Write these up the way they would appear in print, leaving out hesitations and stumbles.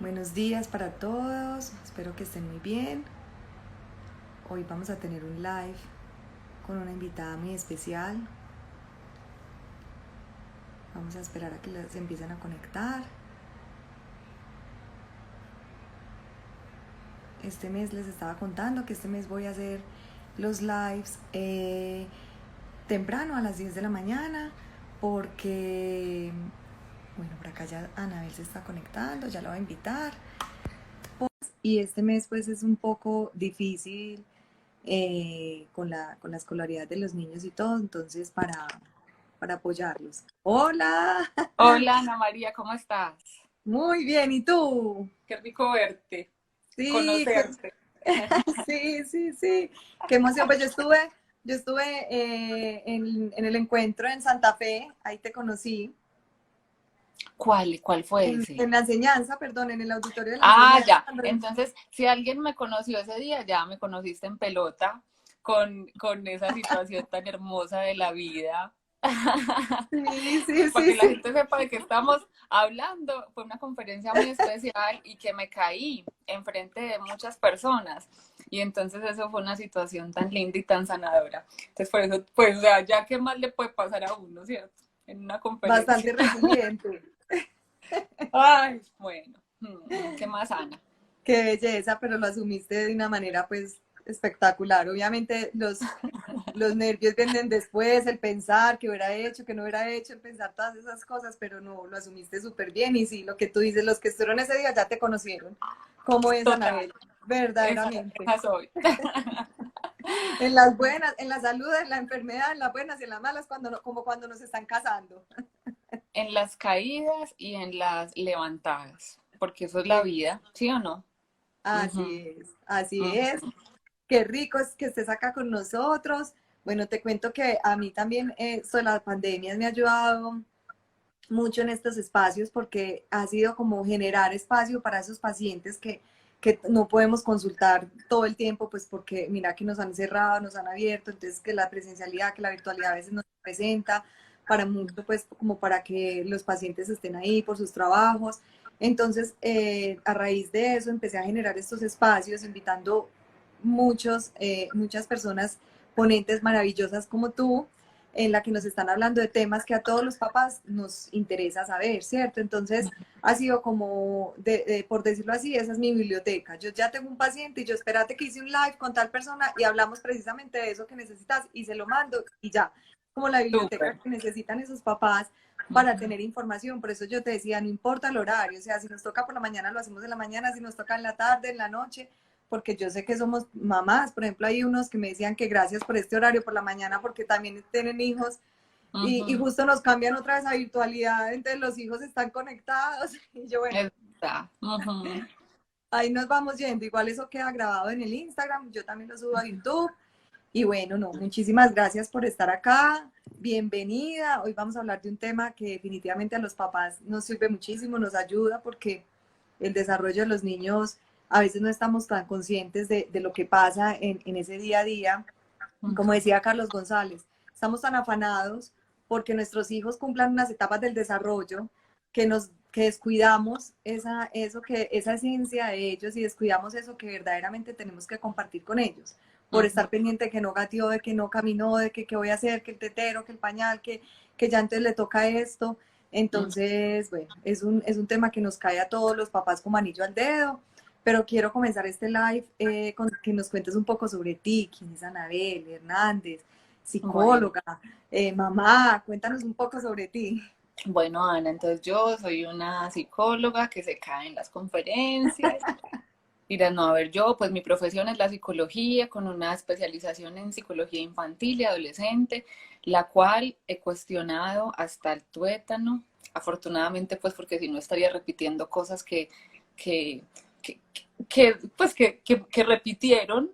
Buenos días para todos, espero que estén muy bien. Hoy vamos a tener un live con una invitada muy especial. Vamos a esperar a que se empiecen a conectar. Este mes les estaba contando que este mes voy a hacer los lives temprano a las 10 de la mañana porque, bueno, por acá ya Anabel se está conectando, ya la voy a invitar. Y este mes pues es un poco difícil con la escolaridad de los niños y todo, entonces para apoyarlos. Hola, Hola Ana María, ¿cómo estás? muy bien, ¿y tú? Qué rico verte, Sí, conocerte. sí, qué emoción, pues yo estuve en el encuentro en Santa Fe, ahí te conocí, ¿Cuál fue ese? en la enseñanza, perdón, en el auditorio de la Ah, enseñanza. ya. Entonces, si alguien me conoció ese día, ya me conociste en pelota con esa situación tan hermosa de la vida. Para que la Sí. gente sepa de qué estamos hablando, fue una conferencia muy especial y que me caí enfrente de muchas personas. Y entonces eso fue una situación tan linda y tan sanadora. Entonces, por eso, pues, o sea, ya qué más le puede pasar a uno, ¿cierto? En una Bastante conferencia. resiliente. Ay, bueno, ¿qué más, Ana? Qué belleza, pero lo asumiste de una manera pues espectacular. Obviamente los nervios vienen después, el pensar que hubiera hecho, que no hubiera hecho, el pensar todas esas cosas, pero no, lo asumiste súper bien. Y sí, lo que tú dices, los que estuvieron ese día ya te conocieron. ¿Cómo es, Total, Anabel? Verdaderamente. esa soy. En las buenas, en la salud, en la enfermedad, en las buenas y en las malas, como cuando nos están casando. En las caídas y en las levantadas, porque eso es la Eh, vida, ¿sí o no? Así Ujú, es, así es. ujú. Qué rico es que estés acá con nosotros. Bueno, te cuento que a mí también la pandemia me ha ayudado mucho en estos espacios porque ha sido como generar espacio para esos pacientes que no podemos consultar todo el tiempo, pues porque mira que nos han cerrado, nos han abierto, entonces que la presencialidad, que la virtualidad a veces nos presenta para mucho, pues como para que los pacientes estén ahí por sus trabajos. Entonces, a raíz de eso, empecé a generar estos espacios, invitando muchas personas, ponentes maravillosas como tú, en la que nos están hablando de temas que a todos los papás nos interesa saber, ¿cierto? Entonces, ha sido como, por decirlo así, esa es mi biblioteca. Yo ya tengo un paciente y yo espérate que hice un live con tal persona y hablamos precisamente de eso que necesitas y se lo mando y ya, como la biblioteca Súper. que necesitan esos papás para tener información. Por eso yo te decía, no importa el horario, o sea, si nos toca por la mañana, lo hacemos en la mañana, si nos toca en la tarde, en la noche, porque yo sé que somos mamás. Por ejemplo, hay unos que me decían que gracias por este horario por la mañana porque también tienen hijos y Ujú. justo nos cambian otra vez a virtualidad, entonces los hijos están conectados y yo, bueno, Es verdad. Ujú. ahí nos vamos yendo. Igual eso queda grabado en el Instagram, yo también lo subo a YouTube. Y bueno, no, muchísimas gracias por estar acá. Bienvenida. Hoy vamos a hablar de un tema que definitivamente a los papás nos sirve muchísimo, nos ayuda porque el desarrollo de los niños a veces no estamos tan conscientes de lo que pasa en ese día a día. Como decía Carlos González, estamos tan afanados porque nuestros hijos cumplan unas etapas del desarrollo que descuidamos esa esencia de ellos y descuidamos eso que verdaderamente tenemos que compartir con ellos, por Ujú. estar pendiente de que no gateó, de que no caminó, de que qué voy a hacer, que el tetero, que el pañal, que ya entonces le toca esto. Ujú. Entonces, bueno, es un tema que nos cae a todos los papás como anillo al dedo, pero quiero comenzar este live con que nos cuentes un poco sobre ti, quién es Anabel Hernández, Bueno, psicóloga, mamá, cuéntanos un poco sobre ti. bueno, Ana, entonces yo soy una psicóloga que se cae en las conferencias. Mira, no, a ver, yo, pues mi profesión es la psicología, con una especialización en psicología infantil y adolescente, la cual he cuestionado hasta el tuétano, afortunadamente, pues porque si no estaría repitiendo cosas que, que, que repitieron,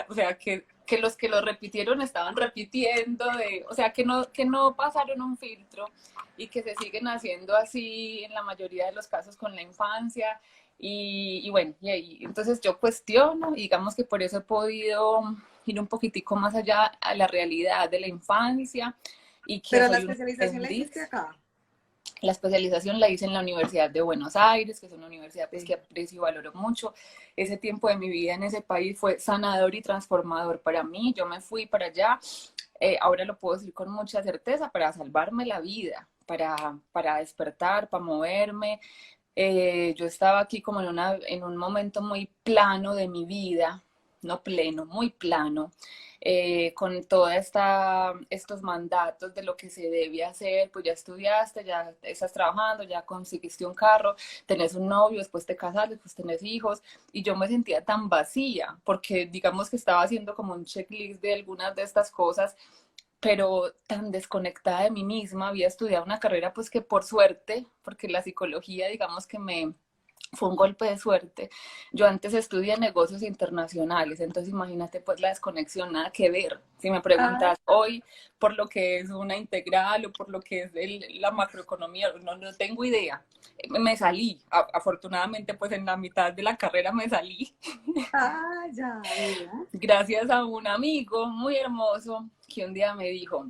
o sea, que los que lo repitieron estaban repitiendo, o sea, que no pasaron un filtro y que se siguen haciendo así en la mayoría de los casos con la infancia y bueno, entonces yo cuestiono, y digamos que por eso he podido ir un poquitico más allá a la realidad de la infancia y que Pero la soy un especialización la hiciste aprendiz. acá. La especialización la hice en la Universidad de Buenos Aires, que es una universidad pues, Sí. que aprecio y valoro mucho. Ese tiempo de mi vida en ese país fue sanador y transformador para mí. Yo me fui para allá, ahora lo puedo decir con mucha certeza, para salvarme la vida, para despertar, para moverme. Yo estaba aquí como en un momento muy plano de mi vida, no pleno, muy plano, con todos estos mandatos de lo que se debe hacer, pues ya estudiaste, ya estás trabajando, ya conseguiste un carro, tenés un novio, después te casas, después tenés hijos, y yo me sentía tan vacía, porque digamos que estaba haciendo como un checklist de algunas de estas cosas, pero tan desconectada de mí misma, había estudiado una carrera pues que por suerte, porque la psicología digamos que me fue un golpe de suerte. Yo antes estudié negocios internacionales, entonces imagínate pues la desconexión, nada que ver. Si me Ah, preguntas hoy por lo que es una integral o por lo que es la macroeconomía, no tengo idea. Me salí, afortunadamente pues en la mitad de la carrera me salí, ya, vea. gracias a un amigo muy hermoso que un día me dijo,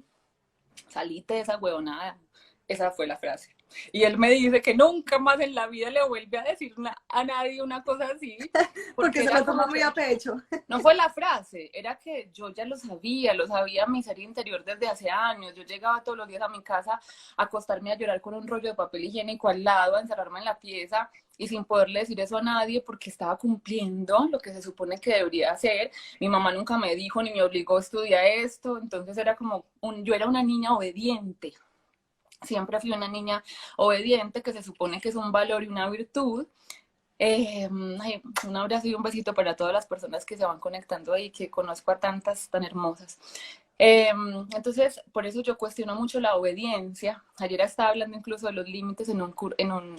salite de esa huevonada. Esa fue la frase. Y él me dice que nunca más en la vida le vuelve a decir a nadie una cosa así, Porque porque se era lo toma como muy que, a pecho. no fue la frase, era que yo ya lo sabía mi ser interior desde hace años. Yo llegaba todos los días a mi casa a acostarme a llorar con un rollo de papel higiénico al lado, a encerrarme en la pieza y sin poderle decir eso a nadie porque estaba cumpliendo lo que se supone que debería hacer. Mi mamá nunca me dijo ni me obligó a estudiar esto, entonces era como, yo era una niña obediente. Siempre fui una niña obediente, que se supone que es un valor y una virtud. Un abrazo y un besito para todas las personas que se van conectando ahí, que conozco a tantas tan hermosas. Entonces, por eso yo cuestiono mucho la obediencia. Ayer estaba hablando incluso de los límites en un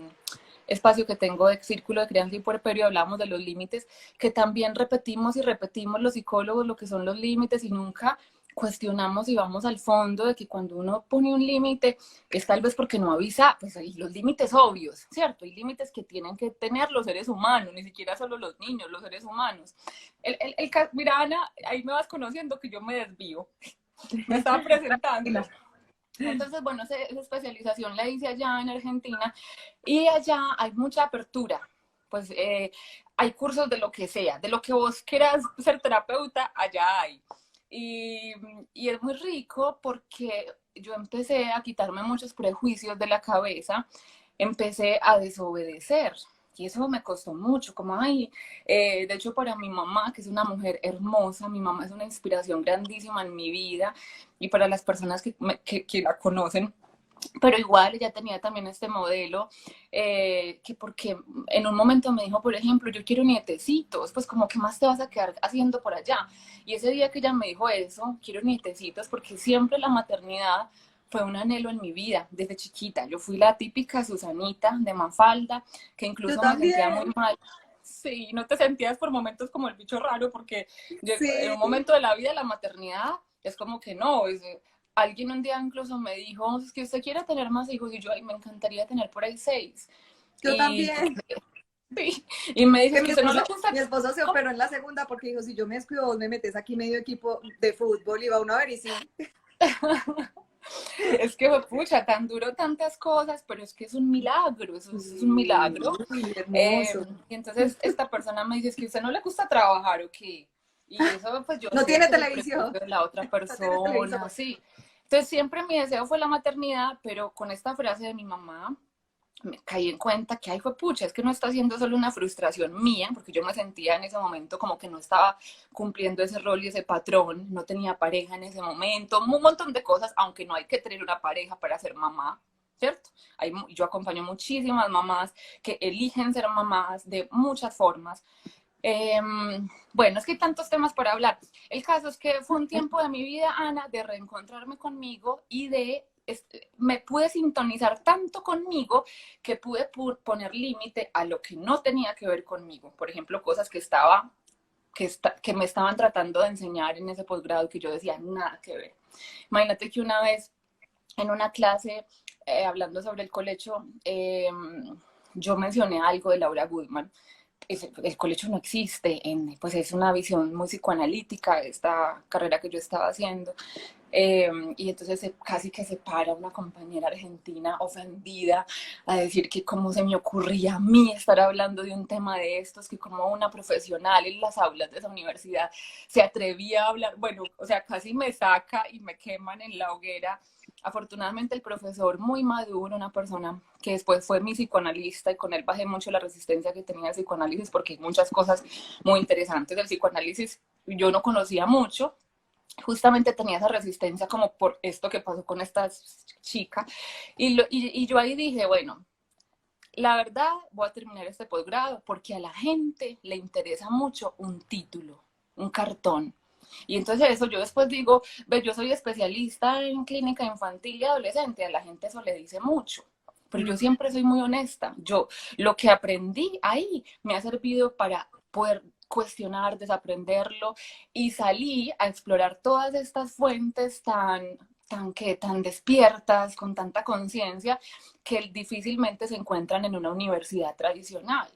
espacio que tengo de Círculo de Crianza y Puerperio, hablamos de los límites, que también repetimos y repetimos los psicólogos lo que son los límites y nunca cuestionamos y vamos al fondo de que cuando uno pone un límite es tal vez porque no avisa, pues hay los límites obvios, ¿cierto? Hay límites que tienen que tener los seres humanos, ni siquiera solo los niños, los seres humanos. Mira, Ana, ahí me vas conociendo que yo me desvío, me estaba presentando. Entonces, bueno, esa especialización la hice allá en Argentina y allá hay mucha apertura. Pues hay cursos de lo que sea, de lo que vos quieras ser terapeuta, allá hay. Y, y es muy rico porque yo empecé a quitarme muchos prejuicios de la cabeza, empecé a desobedecer. Y eso me costó mucho, como, ay, de hecho para mi mamá, que es una mujer hermosa, mi mamá es una inspiración grandísima en mi vida y para las personas que la conocen, pero igual ella tenía también este modelo, que porque en un momento me dijo, por ejemplo, yo quiero nietecitos, pues como, ¿qué más te vas a quedar haciendo por allá? Y ese día que ella me dijo eso, quiero nietecitos, porque siempre la maternidad fue un anhelo en mi vida, desde chiquita. Yo fui la típica Susanita de Mafalda, que Yo incluso me sentía muy también. mal. Sí, no te sentías por momentos como el bicho raro, porque en Sí. un momento de la vida la maternidad es como que no, alguien un día incluso me dijo, es que usted quiere tener más hijos, y yo, ay, me encantaría tener por ahí 6. Yo Y, también. sí, y me dice, Que es que usted no le gusta. mi esposo se operó en la segunda porque dijo, si yo me descuido, vos me metes aquí medio equipo de fútbol y va uno a ver y sí. Es que, pucha, tan duro tantas cosas, pero es que es un milagro, eso es un milagro. Uy, Eh, hermoso. y entonces esta persona me dice, es que a usted no le gusta trabajar o qué. Y eso pues yo No sé tiene que es el televisión. prejuicio de la otra No tiene televisor. persona, sí. Entonces siempre mi deseo fue la maternidad, pero con esta frase de mi mamá me caí en cuenta que, ay, fue pucha, es que no está siendo solo una frustración mía, porque yo me sentía en ese momento como que no estaba cumpliendo ese rol y ese patrón, no tenía pareja en ese momento, un montón de cosas, aunque no hay que tener una pareja para ser mamá, ¿cierto? Yo acompaño muchísimas mamás que eligen ser mamás de muchas formas. Eh, bueno, es que hay tantos temas para hablar. El caso es que fue un tiempo de mi vida, Ana, de reencontrarme conmigo y me pude sintonizar tanto conmigo que pude poner límite a lo que no tenía que ver conmigo. Por ejemplo, cosas que me estaban tratando de enseñar en ese posgrado que yo decía nada que ver. Imagínate que una vez en una clase, hablando sobre el colecho, yo mencioné algo de Laura Goodman. El colecho no existe, pues es una visión muy psicoanalítica, esta carrera que yo estaba haciendo. Y entonces casi que se para una compañera argentina ofendida a decir que cómo se me ocurría a mí estar hablando de un tema de estos, que como una profesional en las aulas de esa universidad se atrevía a hablar, bueno, o sea, casi me saca y me queman en la hoguera. Afortunadamente el profesor, muy maduro, una persona que después fue mi psicoanalista, y con él bajé mucho la resistencia que tenía el psicoanálisis, porque hay muchas cosas muy interesantes del psicoanálisis yo no conocía mucho. Justamente tenía esa resistencia como por esto que pasó con esta chica. Y yo ahí dije, bueno, la verdad voy a terminar este posgrado porque a la gente le interesa mucho un título, un cartón. Y entonces eso yo después digo, ve, yo soy especialista en clínica infantil y adolescente, a la gente eso le dice mucho. Pero yo siempre soy muy honesta. Yo lo que aprendí ahí me ha servido para poder cuestionar, desaprenderlo, y salí a explorar todas estas fuentes tan despiertas, con tanta conciencia, que difícilmente se encuentran en una universidad tradicional.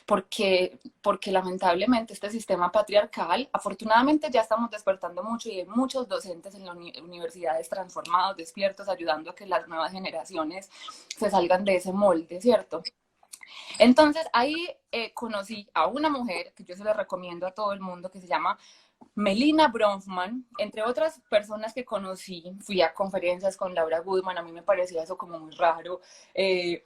Porque, porque lamentablemente este sistema patriarcal, afortunadamente ya estamos despertando mucho y hay muchos docentes en las universidades transformados, despiertos, ayudando a que las nuevas generaciones se salgan de ese molde, ¿cierto? Entonces ahí conocí a una mujer que yo se la recomiendo a todo el mundo, que se llama Melina Bronfman. Entre otras personas que conocí, fui a conferencias con Laura Goodman. A mí me parecía eso como muy raro,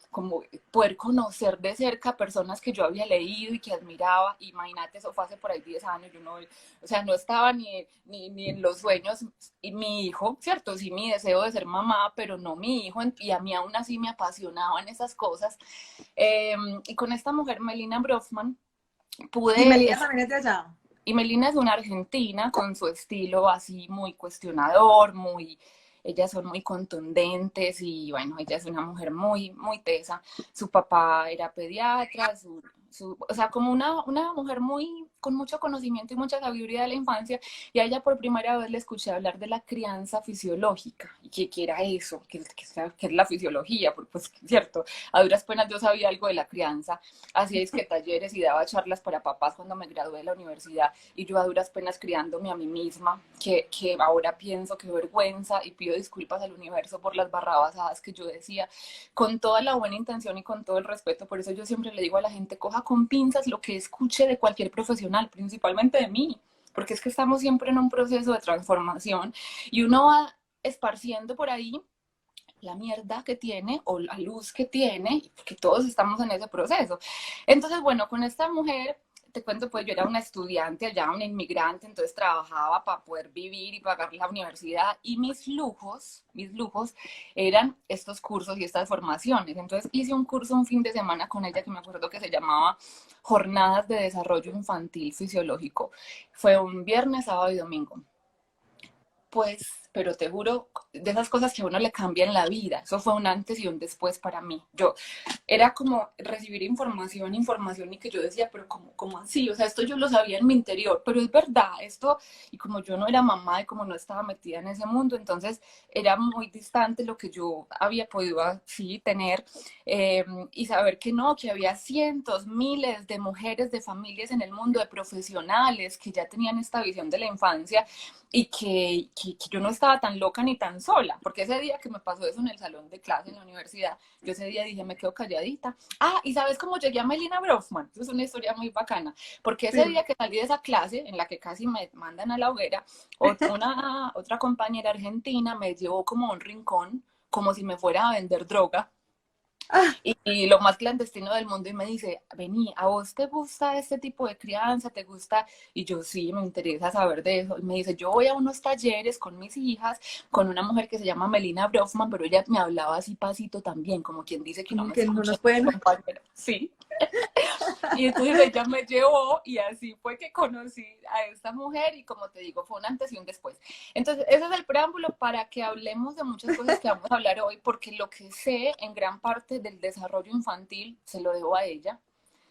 como poder conocer de cerca personas que yo había leído y que admiraba. Imagínate, eso fue hace por ahí 10 años, yo no, o sea, no estaba ni en los sueños. Y mi hijo, ¿cierto? Sí, mi deseo de ser mamá, pero no mi hijo, y a mí aún así me apasionaban esas cosas. Y con esta mujer, Melina Bronfman, Y pude... Melina también es de allá. Y Melina es una argentina con su estilo así muy cuestionador, muy, ellas son muy contundentes y bueno, ella es una mujer muy, muy tesa. Su papá era pediatra, o sea, como una mujer muy, con mucho conocimiento y mucha sabiduría de la infancia, y a ella por primera vez le escuché hablar de la crianza fisiológica, y que era eso, que es la fisiología, porque pues, cierto, a duras penas yo sabía algo de la crianza, hacía es que talleres y daba charlas para papás cuando me gradué de la universidad, y yo a duras penas criándome a mí misma, que ahora pienso que vergüenza y pido disculpas al universo por las barrabasadas que yo decía, con toda la buena intención y con todo el respeto. Por eso yo siempre le digo a la gente, coja con pinzas lo que escuche de cualquier profesional, principalmente de mí, porque es que estamos siempre en un proceso de transformación y uno va esparciendo por ahí la mierda que tiene o la luz que tiene, porque todos estamos en ese proceso. Entonces, bueno, con esta mujer, te cuento, pues yo era una estudiante allá, una inmigrante, entonces trabajaba para poder vivir y pagar la universidad, y mis lujos eran estos cursos y estas formaciones. Entonces hice un curso un fin de semana con ella que me acuerdo que se llamaba Jornadas de Desarrollo Infantil Fisiológico. Fue un viernes, sábado y domingo. Pues, pero te juro, de esas cosas que a uno le cambian la vida. Eso fue un antes y un después para mí. Yo, era como recibir información, y que yo decía, pero ¿cómo así? O sea, esto yo lo sabía en mi interior, pero es verdad, esto, y como yo no era mamá y como no estaba metida en ese mundo, entonces era muy distante lo que yo había podido así tener, y saber que no, que había cientos, miles de mujeres, de familias en el mundo, de profesionales que ya tenían esta visión de la infancia, y que yo no estaba tan loca ni tan sola, porque ese día que me pasó eso en el salón de clase en la universidad, yo ese día dije, me quedo calladita. Ah, ¿y sabes cómo llegué a Melina Brofman? Eso es una historia muy bacana, porque ese Sí. día que salí de esa clase, en la que casi me mandan a la hoguera, otra compañera argentina me llevó como a un rincón, como si me fuera a vender droga, Ah, y lo más clandestino del mundo, y me dice, vení, ¿a vos te gusta este tipo de crianza? ¿Te gusta? Y yo, sí, me interesa saber de eso. Y me dice, yo voy a unos talleres con mis hijas, con una mujer que se llama Melina Brofman, pero ella me hablaba así pasito también, como quien dice que no como me que no escucha, nos pueden. compañera. Sí. Y entonces ella me llevó, y así fue que conocí a esta mujer, y como te digo, fue un antes y un después. Entonces, ese es el preámbulo para que hablemos de muchas cosas que vamos a hablar hoy, porque lo que sé en gran parte del desarrollo infantil se lo debo a ella,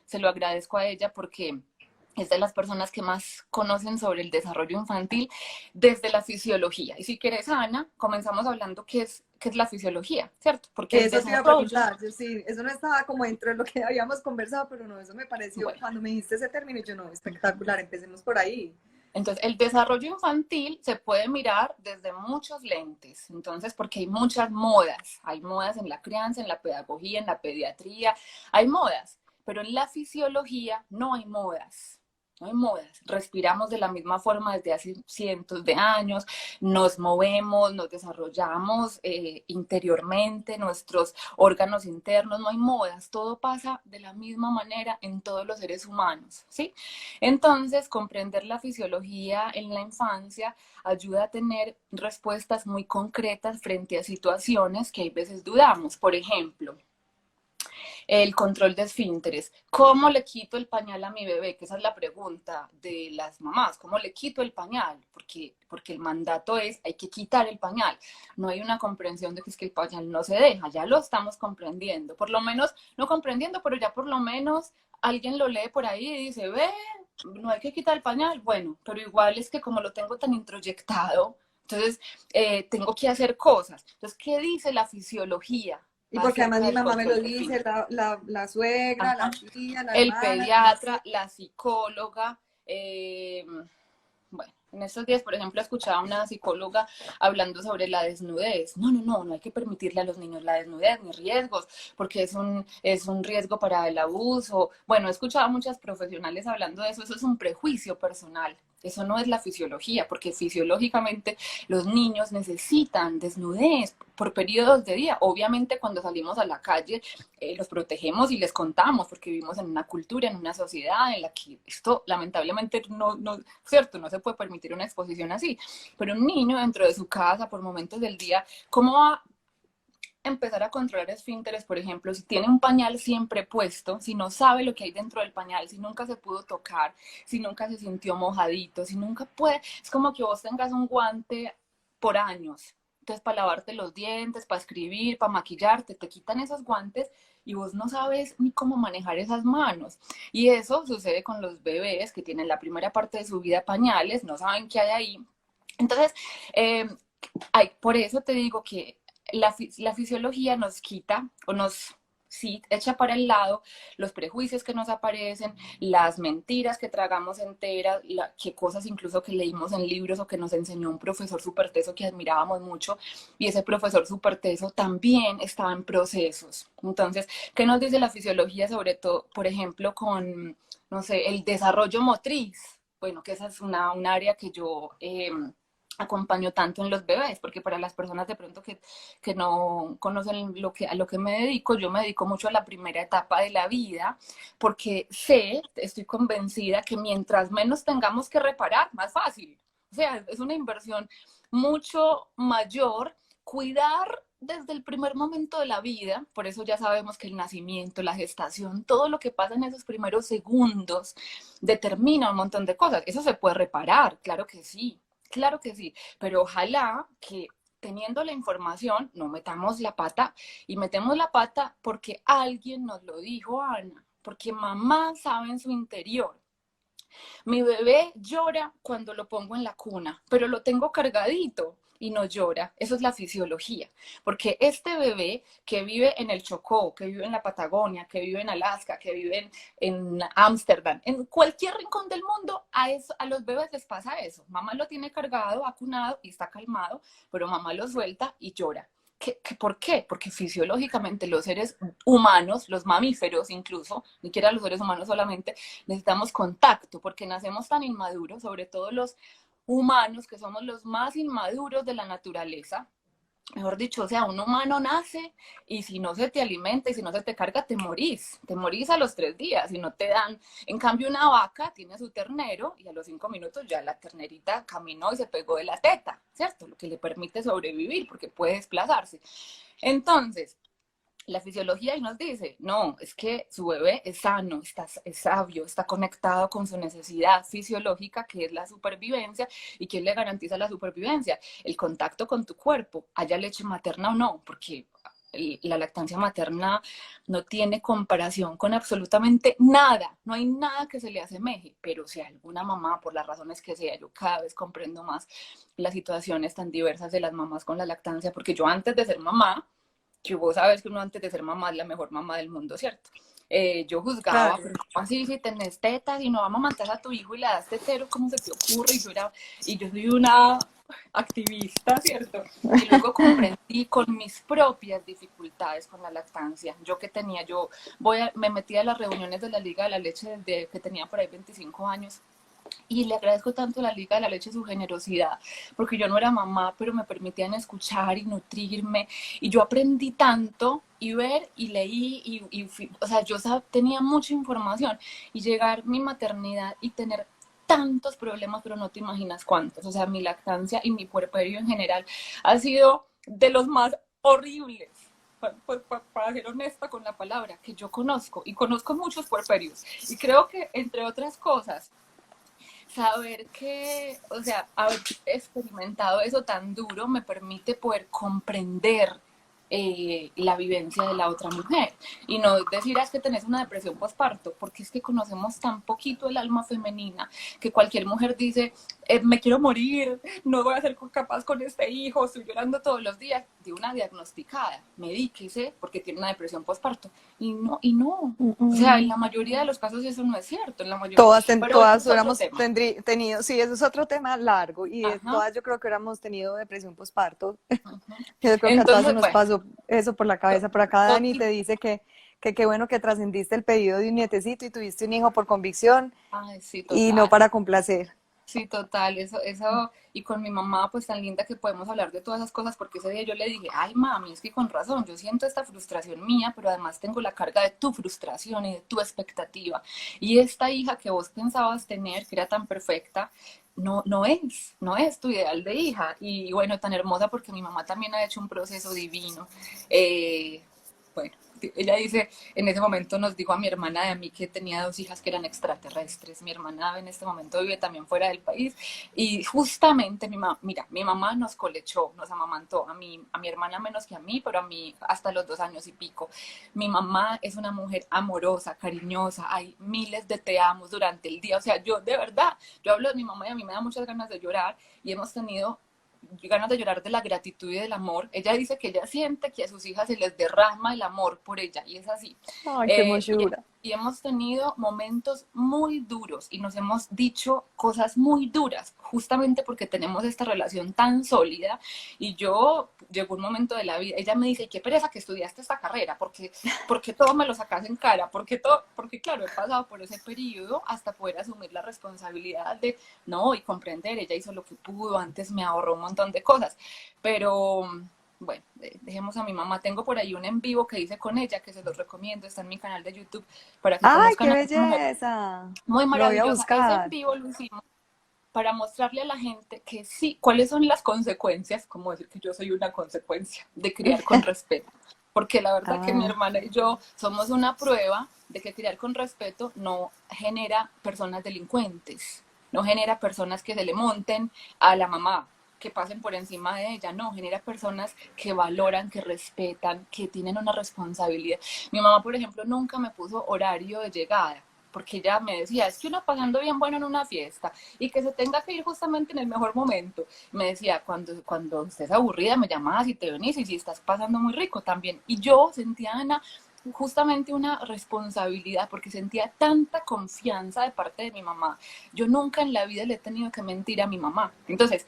se lo agradezco a ella, porque es de las personas que más conocen sobre el desarrollo infantil desde la fisiología. Y si quieres, Ana, comenzamos hablando qué es la fisiología, ¿cierto? Porque el Eso te iba a desarrollo, preguntar, yo sí, eso no estaba como dentro de lo que habíamos conversado, pero no, eso me pareció, bueno, cuando me dijiste ese término, yo no, espectacular, empecemos por ahí. Entonces, el desarrollo infantil se puede mirar desde muchos lentes. Entonces, porque hay modas en la crianza, en la pedagogía, en la pediatría, hay modas, pero en la fisiología no hay modas. No hay modas. Respiramos de la misma forma desde hace cientos de años, nos movemos, nos desarrollamos interiormente, nuestros órganos internos, no hay modas, todo pasa de la misma manera en todos los seres humanos, ¿sí? Entonces, comprender la fisiología en la infancia ayuda a tener respuestas muy concretas frente a situaciones que hay veces dudamos. Por ejemplo, el control de esfínteres. ¿Cómo le quito el pañal a mi bebé? Que esa es la pregunta de las mamás. ¿Cómo le quito el pañal? Porque el mandato es, hay que quitar el pañal. No hay una comprensión de que es que el pañal no se deja. Ya lo estamos comprendiendo. Por lo menos, no comprendiendo, pero ya por lo menos alguien lo lee por ahí y dice, ve, no hay que quitar el pañal. Bueno, pero igual es que como lo tengo tan introyectado, entonces tengo que hacer cosas. Entonces, ¿qué dice la fisiología Y porque además acerca mi del mamá me lo control de dice, esfínteres? la suegra, la Ajá. tía, la El hermana, la no sé. pediatra, la psicóloga, bueno, en estos días, por ejemplo, escuchaba a una psicóloga hablando sobre la desnudez. No hay que permitirle a los niños la desnudez ni riesgos, porque es un riesgo para el abuso. Bueno, he escuchado a muchas profesionales hablando de eso es un prejuicio personal. Eso no es la fisiología, porque fisiológicamente los niños necesitan desnudez por periodos de día. Obviamente cuando salimos a la calle los protegemos y les contamos, porque vivimos en una cultura, en una sociedad en la que esto lamentablemente cierto, no se puede permitir una exposición así. Pero un niño dentro de su casa por momentos del día, ¿cómo va empezar a controlar esfínteres, por ejemplo, si tiene un pañal siempre puesto, si no sabe lo que hay dentro del pañal, si nunca se pudo tocar, si nunca se sintió mojadito, si nunca puede, es como que vos tengas un guante por años. Entonces, para lavarte los dientes, para escribir, para maquillarte, te quitan esos guantes y vos no sabes ni cómo manejar esas manos. Y eso sucede con los bebés que tienen la primera parte de su vida pañales, no saben qué hay ahí. Entonces, por eso te digo que la fisiología nos quita o nos sí, echa para el lado los prejuicios que nos aparecen, las mentiras que tragamos enteras, que cosas incluso que leímos en libros o que nos enseñó un profesor súper teso que admirábamos mucho, y ese profesor súper teso también estaba en procesos. Entonces, ¿qué nos dice la fisiología sobre todo, por ejemplo, con, no sé, el desarrollo motriz? Bueno, que esa es un área que yo acompaño tanto en los bebés, porque para las personas de pronto que no conocen a lo que me dedico, yo me dedico mucho a la primera etapa de la vida, porque estoy convencida que mientras menos tengamos que reparar, más fácil. O sea, es una inversión mucho mayor cuidar desde el primer momento de la vida, por eso ya sabemos que el nacimiento, la gestación, todo lo que pasa en esos primeros segundos determina un montón de cosas. Eso se puede reparar, claro que sí, pero ojalá que teniendo la información no metamos la pata y metemos la pata porque alguien nos lo dijo, Ana, porque mamá sabe en su interior. Mi bebé llora cuando lo pongo en la cuna, pero lo tengo cargadito y no llora. Eso es la fisiología. Porque este bebé que vive en el Chocó, que vive en la Patagonia, que vive en Alaska, que vive en Ámsterdam, en cualquier rincón del mundo, a los bebés les pasa eso. Mamá lo tiene cargado, acunado y está calmado, pero mamá lo suelta y llora. ¿Por qué? Porque fisiológicamente los seres humanos, los mamíferos incluso, ni siquiera los seres humanos solamente, necesitamos contacto porque nacemos tan inmaduros, sobre todo los humanos que somos los más inmaduros de la naturaleza. Mejor dicho, o sea, un humano nace y si no se te alimenta y si no se te carga, te morís a los 3 días y no te dan. En cambio, una vaca tiene su ternero y a los 5 minutos ya la ternerita caminó y se pegó de la teta, ¿cierto? Lo que le permite sobrevivir porque puede desplazarse. Entonces, la fisiología ahí nos dice, no, es que su bebé es sano, es sabio, está conectado con su necesidad fisiológica, que es la supervivencia. ¿Y quién le garantiza la supervivencia? El contacto con tu cuerpo, haya leche materna o no, porque la lactancia materna no tiene comparación con absolutamente nada, no hay nada que se le asemeje, pero si alguna mamá, por las razones que sea, yo cada vez comprendo más las situaciones tan diversas de las mamás con la lactancia, porque yo antes de ser mamá, que vos sabes que uno antes de ser mamá es la mejor mamá del mundo, ¿cierto? yo juzgaba, Claro. pero ¿cómo así si tenés tetas y no vamos a matar a tu hijo y le das tetero? ¿Cómo se te ocurre? Y yo soy una activista, ¿cierto? Y luego comprendí con mis propias dificultades con la lactancia. Yo que tenía, me metí a las reuniones de la Liga de la Leche desde que tenía por ahí 25 años. Y le agradezco tanto a la Liga de la Leche su generosidad, porque yo no era mamá, pero me permitían escuchar y nutrirme. Y yo aprendí tanto y ver y leí, o sea, tenía mucha información. Y llegar mi maternidad y tener tantos problemas, pero no te imaginas cuántos. O sea, mi lactancia y mi puerperio en general ha sido de los más horribles. Pues para ser honesta con la palabra, que yo conozco, y conozco muchos puerperios. Y creo que, entre otras cosas, saber que, o sea, haber experimentado eso tan duro me permite poder comprender la vivencia de la otra mujer y no decir es que tenés una depresión postparto, porque es que conocemos tan poquito el alma femenina que cualquier mujer dice, me quiero morir, no voy a ser capaz con este hijo, estoy llorando todos los días, de una diagnosticada, medíquese porque tiene una depresión postparto, y no, o sea, en la mayoría de los casos eso no es cierto, en la mayoría, pero eso Todas es otro hubiéramos tema. tenido, sí, eso es otro tema largo, y Ajá. todas yo creo que hubiéramos tenido depresión postparto. Ajá. Yo creo que a todas se Entonces, nos bueno, pasó eso por la cabeza. Por acá Dani te dice que qué bueno que trascendiste el pedido de un nietecito y tuviste un hijo por convicción ay, sí, y no total. para complacer. Sí, total, eso, y con mi mamá, pues tan linda que podemos hablar de todas esas cosas, porque ese día yo le dije, ay mami, es que con razón, yo siento esta frustración mía, pero además tengo la carga de tu frustración y de tu expectativa. Y esta hija que vos pensabas tener, que era tan perfecta, no es tu ideal de hija. Y bueno, tan hermosa porque mi mamá también ha hecho un proceso divino. Bueno, ella dice, en ese momento nos dijo a mi hermana y a mí que tenía 2 hijas que eran extraterrestres. Mi hermana en este momento vive también fuera del país y justamente mi mamá nos colechó, nos amamantó, a mi hermana menos que a mí, pero a mí hasta los 2 años y pico. Mi mamá es una mujer amorosa, cariñosa, hay miles de te amos durante el día. O sea, yo de verdad, yo hablo de mi mamá y a mí me da muchas ganas de llorar y hemos tenido ganas de llorar de la gratitud y del amor. Ella dice que ella siente que a sus hijas se les derrama el amor por ella y es así. Ay, qué hermosura. Y hemos tenido momentos muy duros y nos hemos dicho cosas muy duras, justamente porque tenemos esta relación tan sólida. Y yo, llegó un momento de la vida, ella me dice, qué pereza que estudiaste esta carrera, porque todo me lo sacas en cara, porque claro, he pasado por ese periodo hasta poder asumir la responsabilidad de, no, y comprender, ella hizo lo que pudo, antes me ahorró un montón de cosas, pero bueno, dejemos a mi mamá. Tengo por ahí un en vivo que hice con ella, que se los recomiendo, está en mi canal de YouTube, para que ¡Ay, qué conozcan a esta mujer belleza! muy Lo voy a maravillosa. Ese en buscar. vivo lo hicimos para mostrarle a la gente que sí, cuáles son las consecuencias, como decir que yo soy una consecuencia de criar con respeto. Porque la verdad que mi Ah, hermana y yo somos una prueba de que criar con respeto no genera personas delincuentes, no genera personas que se le monten a la mamá, que pasen por encima de ella, no, genera personas que valoran, que respetan, que tienen una responsabilidad. Mi mamá, por ejemplo, nunca me puso horario de llegada, porque ella me decía, es que uno pasando bien bueno en una fiesta y que se tenga que ir justamente en el mejor momento. Me decía, cuando estés aburrida me llamas y te venís y si estás pasando muy rico también. Y yo sentía, Ana, justamente una responsabilidad porque sentía tanta confianza de parte de mi mamá. Yo nunca en la vida le he tenido que mentir a mi mamá. Entonces,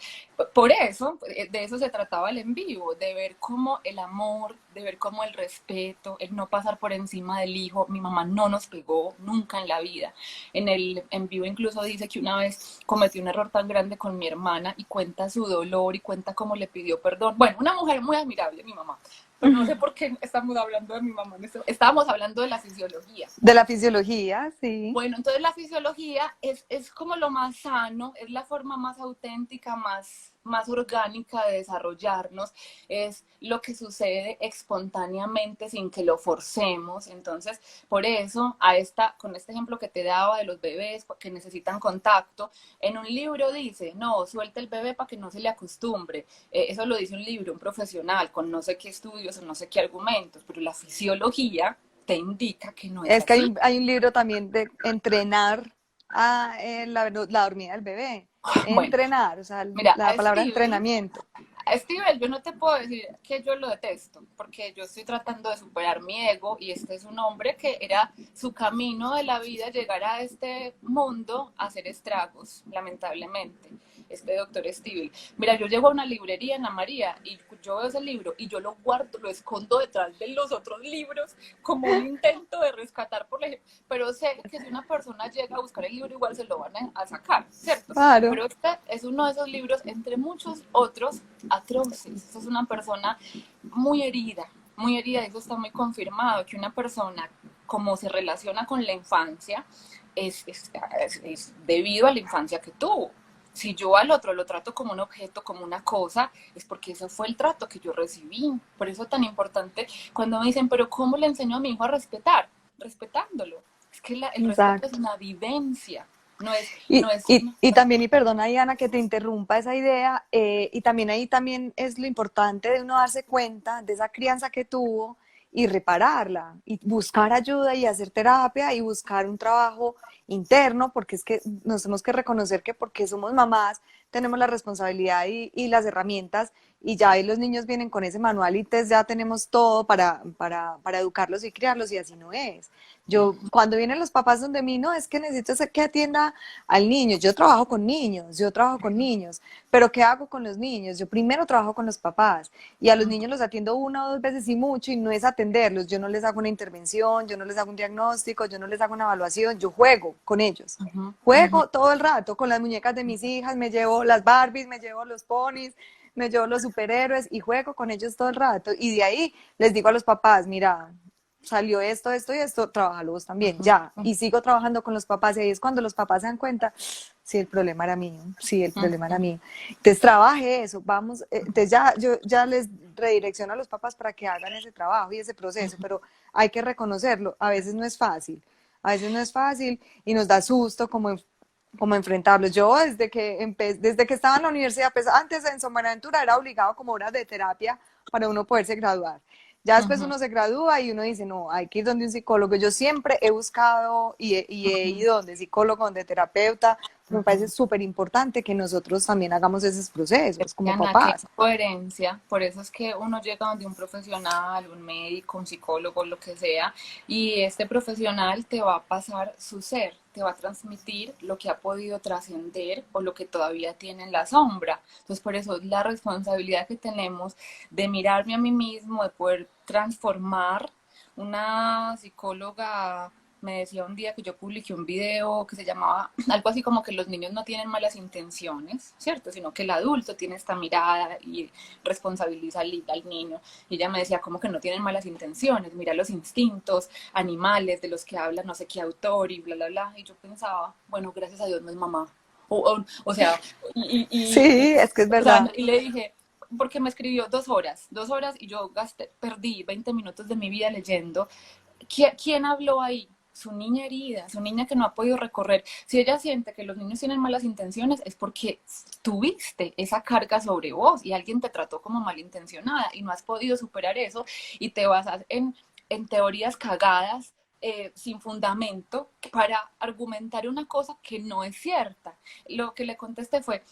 por eso, de eso se trataba el en vivo, de ver cómo el amor, de ver cómo el respeto, el no pasar por encima del hijo. Mi mamá no nos pegó nunca en la vida. En el en vivo incluso dice que una vez cometió un error tan grande con mi hermana y cuenta su dolor y cuenta cómo le pidió perdón. Bueno, una mujer muy admirable, mi mamá. Pero no sé por qué estamos hablando de mi mamá. Estábamos hablando de la fisiología. de la fisiología, sí. Bueno, entonces la fisiología es como lo más sano, es la forma más auténtica, más orgánica de desarrollarnos, es lo que sucede espontáneamente sin que lo forcemos. Entonces, por eso, con este ejemplo que te daba de los bebés que necesitan contacto, en un libro dice, no, suelta el bebé para que no se le acostumbre. Eso lo dice un libro, un profesional, con no sé qué estudios o no sé qué argumentos, pero la fisiología te indica que no es Es que así. hay un libro también de entrenar a la dormida del bebé. Bueno, Entrenar, o sea, mira, la palabra entrenamiento. Steven, yo no te puedo decir que yo lo detesto, porque yo estoy tratando de superar mi ego y este es un hombre que era su camino de la vida llegar a este mundo a hacer estragos, lamentablemente. Este doctor Steven. Mira, yo llego a una librería en la María y yo veo ese libro y yo lo guardo, lo escondo detrás de los otros libros como un intento de rescatar, por ejemplo, pero sé que si una persona llega a buscar el libro igual se lo van a sacar, ¿cierto? Claro. Pero este es uno de esos libros, entre muchos otros, atroces. Esta es una persona muy herida, y eso está muy confirmado, que una persona como se relaciona con la infancia es debido a la infancia que tuvo. Si yo al otro lo trato como un objeto, como una cosa, es porque ese fue el trato que yo recibí. Por eso es tan importante cuando me dicen, pero ¿cómo le enseño a mi hijo a respetar? Respetándolo. Es que el respeto es Exacto. una vivencia, no es, Y, no es y, una... y también, y perdona, Diana, que te interrumpa esa idea, y también ahí también es lo importante de uno darse cuenta de esa crianza que tuvo y repararla, y buscar ayuda y hacer terapia y buscar un trabajo interno, porque es que nos tenemos que reconocer que porque somos mamás tenemos la responsabilidad y las herramientas, y ya ahí los niños vienen con ese manual y test, ya tenemos todo para educarlos y criarlos, y así no es. Yo, cuando vienen los papás donde mí, no, es que necesito que atienda al niño. Yo trabajo con niños, pero ¿qué hago con los niños? Yo primero trabajo con los papás y a los niños los atiendo una o dos veces y mucho y no es atenderlos. Yo no les hago una intervención, yo no les hago un diagnóstico, yo no les hago una evaluación, yo juego con ellos. Uh -huh, uh -huh. Juego todo el rato con las muñecas de mis hijas, me llevo las Barbies, me llevo los ponis, me llevo los superhéroes y juego con ellos todo el rato. Y de ahí les digo a los papás, mira, salió esto, esto y esto, trabajalo vos también, ya. Y sigo trabajando con los papás y ahí es cuando los papás se dan cuenta, sí, el problema era mío, sí, el problema era mío. Entonces trabaje eso, vamos, entonces ya, yo ya les redirecciono a los papás para que hagan ese trabajo y ese proceso, pero hay que reconocerlo, a veces no es fácil, a veces no es fácil y nos da susto como enfrentarlos. Yo desde que estaba en la universidad, pues antes en Buenaventura era obligado como horas de terapia para uno poderse graduar. Ya después uno se gradúa y uno dice, no, hay que ir donde un psicólogo. Yo siempre he buscado y he ido donde psicólogo, donde terapeuta. Me parece súper importante que nosotros también hagamos esos procesos como Ana, qué papás. coherencia. Por eso es que uno llega donde un profesional, un médico, un psicólogo, lo que sea, y este profesional te va a pasar su ser, te va a transmitir lo que ha podido trascender o lo que todavía tiene en la sombra. Entonces, por eso la responsabilidad que tenemos de mirarme a mí mismo, de poder transformar. Una psicóloga me decía un día que yo publiqué un video que se llamaba algo así como que los niños no tienen malas intenciones, ¿cierto? Sino que el adulto tiene esta mirada y responsabiliza al niño. Y ella me decía, como que no tienen malas intenciones, mira los instintos animales de los que habla no sé qué autor y bla, bla, bla. Y yo pensaba, bueno, gracias a Dios no es mamá. O sea, Sí, es que es o sea, verdad. y le dije, porque me escribió 2 horas, y yo perdí 20 minutos de mi vida leyendo. ¿Quién habló ahí? Su niña herida, su niña que no ha podido recorrer. Si ella siente que los niños tienen malas intenciones, es porque tuviste esa carga sobre vos y alguien te trató como malintencionada y no has podido superar eso y te basas en teorías cagadas sin fundamento para argumentar una cosa que no es cierta. Lo que le contesté fue,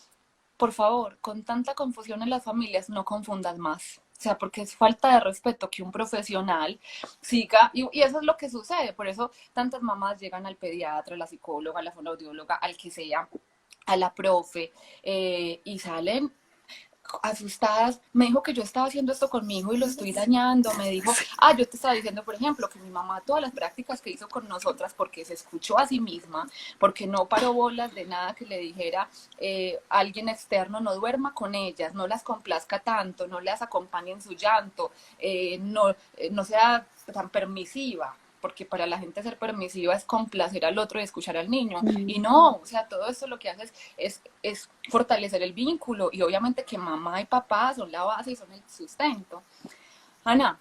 por favor, con tanta confusión en las familias, no confundas más. O sea, porque es falta de respeto que un profesional siga, y eso es lo que sucede, por eso tantas mamás llegan al pediatra, a la psicóloga, a la fonoaudióloga, al que sea, a la profe, y salen asustadas. Me dijo que yo estaba haciendo esto con mi hijo y lo estoy dañando. Me dijo, yo te estaba diciendo, por ejemplo, que mi mamá todas las prácticas que hizo con nosotras, porque se escuchó a sí misma, porque no paró bolas de nada que le dijera alguien externo, no duerma con ellas, no las complazca tanto, no las acompañe en su llanto, no sea tan permisiva, porque para la gente ser permisiva es complacer al otro y escuchar al niño. Y no, o sea, todo esto lo que hace es fortalecer el vínculo y obviamente que mamá y papá son la base y son el sustento. Ana,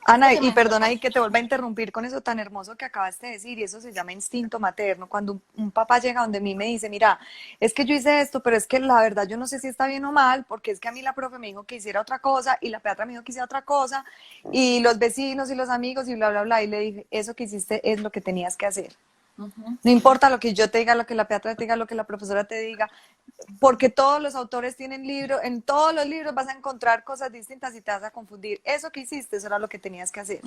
Ana, y perdona ahí que te vuelva a interrumpir con eso tan hermoso que acabaste de decir, y eso se llama instinto materno. Cuando un papá llega donde mí me dice, mira, es que yo hice esto, pero es que la verdad yo no sé si está bien o mal, porque es que a mí la profe me dijo que hiciera otra cosa, y la pediatra me dijo que hiciera otra cosa, y los vecinos y los amigos y bla, bla, bla, y le dije, eso que hiciste es lo que tenías que hacer. Ujú. No importa lo que yo te diga, lo que la pediatra te diga, lo que la profesora te diga, porque todos los autores tienen libros, en todos los libros vas a encontrar cosas distintas y te vas a confundir. Eso que hiciste, eso era lo que tenías que hacer.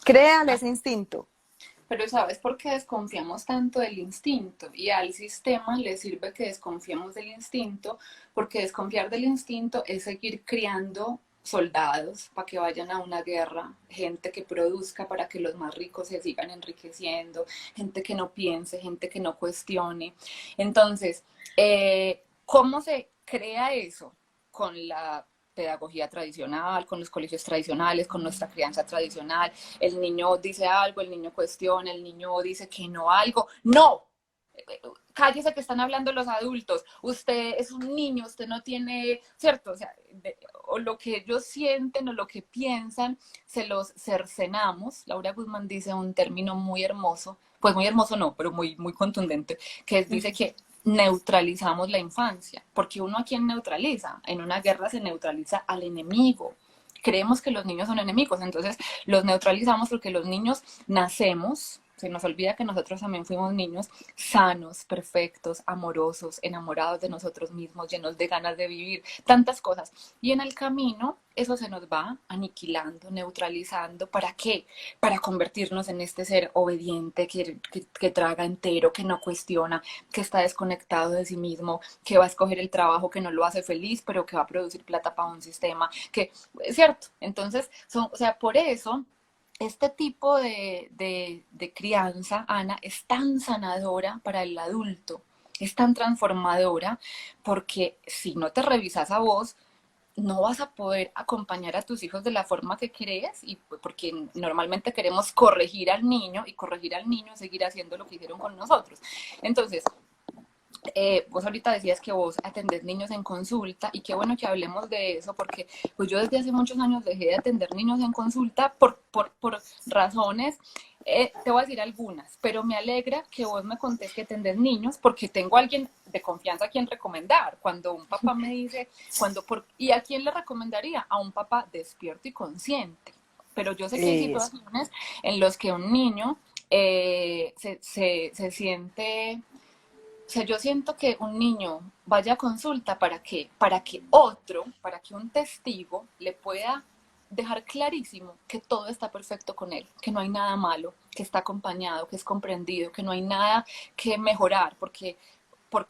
Créale ese instinto. Pero ¿sabes por qué desconfiamos tanto del instinto? Y al sistema le sirve que desconfiemos del instinto, porque desconfiar del instinto es seguir criando soldados para que vayan a una guerra, gente que produzca para que los más ricos se sigan enriqueciendo, gente que no piense, gente que no cuestione. Entonces, ¿cómo se crea eso? Con la pedagogía tradicional, con los colegios tradicionales, con nuestra crianza tradicional. El niño dice algo, el niño cuestiona, el niño dice que no algo. ¡No! Cállese que están hablando los adultos. Usted es un niño, usted no tiene, ¿cierto? O sea, o lo que ellos sienten o lo que piensan, se los cercenamos. Laura Guzmán dice un término muy hermoso, pues muy hermoso no, pero muy, muy contundente, que dice que neutralizamos la infancia, porque uno a quién neutraliza, en una guerra se neutraliza al enemigo. Creemos que los niños son enemigos, entonces los neutralizamos porque los niños nacemos, se nos olvida que nosotros también fuimos niños sanos, perfectos, amorosos, enamorados de nosotros mismos, llenos de ganas de vivir, tantas cosas. Y en el camino eso se nos va aniquilando, neutralizando. ¿Para qué? Para convertirnos en este ser obediente que traga entero, que no cuestiona, que está desconectado de sí mismo, que va a escoger el trabajo que no lo hace feliz, pero que va a producir plata para un sistema, que es cierto. Entonces, o sea, por eso este tipo de crianza, Ana, es tan sanadora para el adulto, es tan transformadora, porque si no te revisas a vos, no vas a poder acompañar a tus hijos de la forma que crees, y porque normalmente queremos corregir al niño, y corregir al niño es seguir haciendo lo que hicieron con nosotros. Entonces, vos ahorita decías que vos atendés niños en consulta, y qué bueno que hablemos de eso, porque pues yo desde hace muchos años dejé de atender niños en consulta por razones, te voy a decir algunas, pero me alegra que vos me contés que atendés niños, porque tengo a alguien de confianza a quien recomendar. Cuando un papá me dice, ¿y a quién le recomendaría? A un papá despierto y consciente. Pero yo sé que hay Eso. situaciones en las que un niño se siente, o sea, yo siento que un niño vaya a consulta para qué, para que un testigo le pueda dejar clarísimo que todo está perfecto con él, que no hay nada malo, que está acompañado, que es comprendido, que no hay nada que mejorar, porque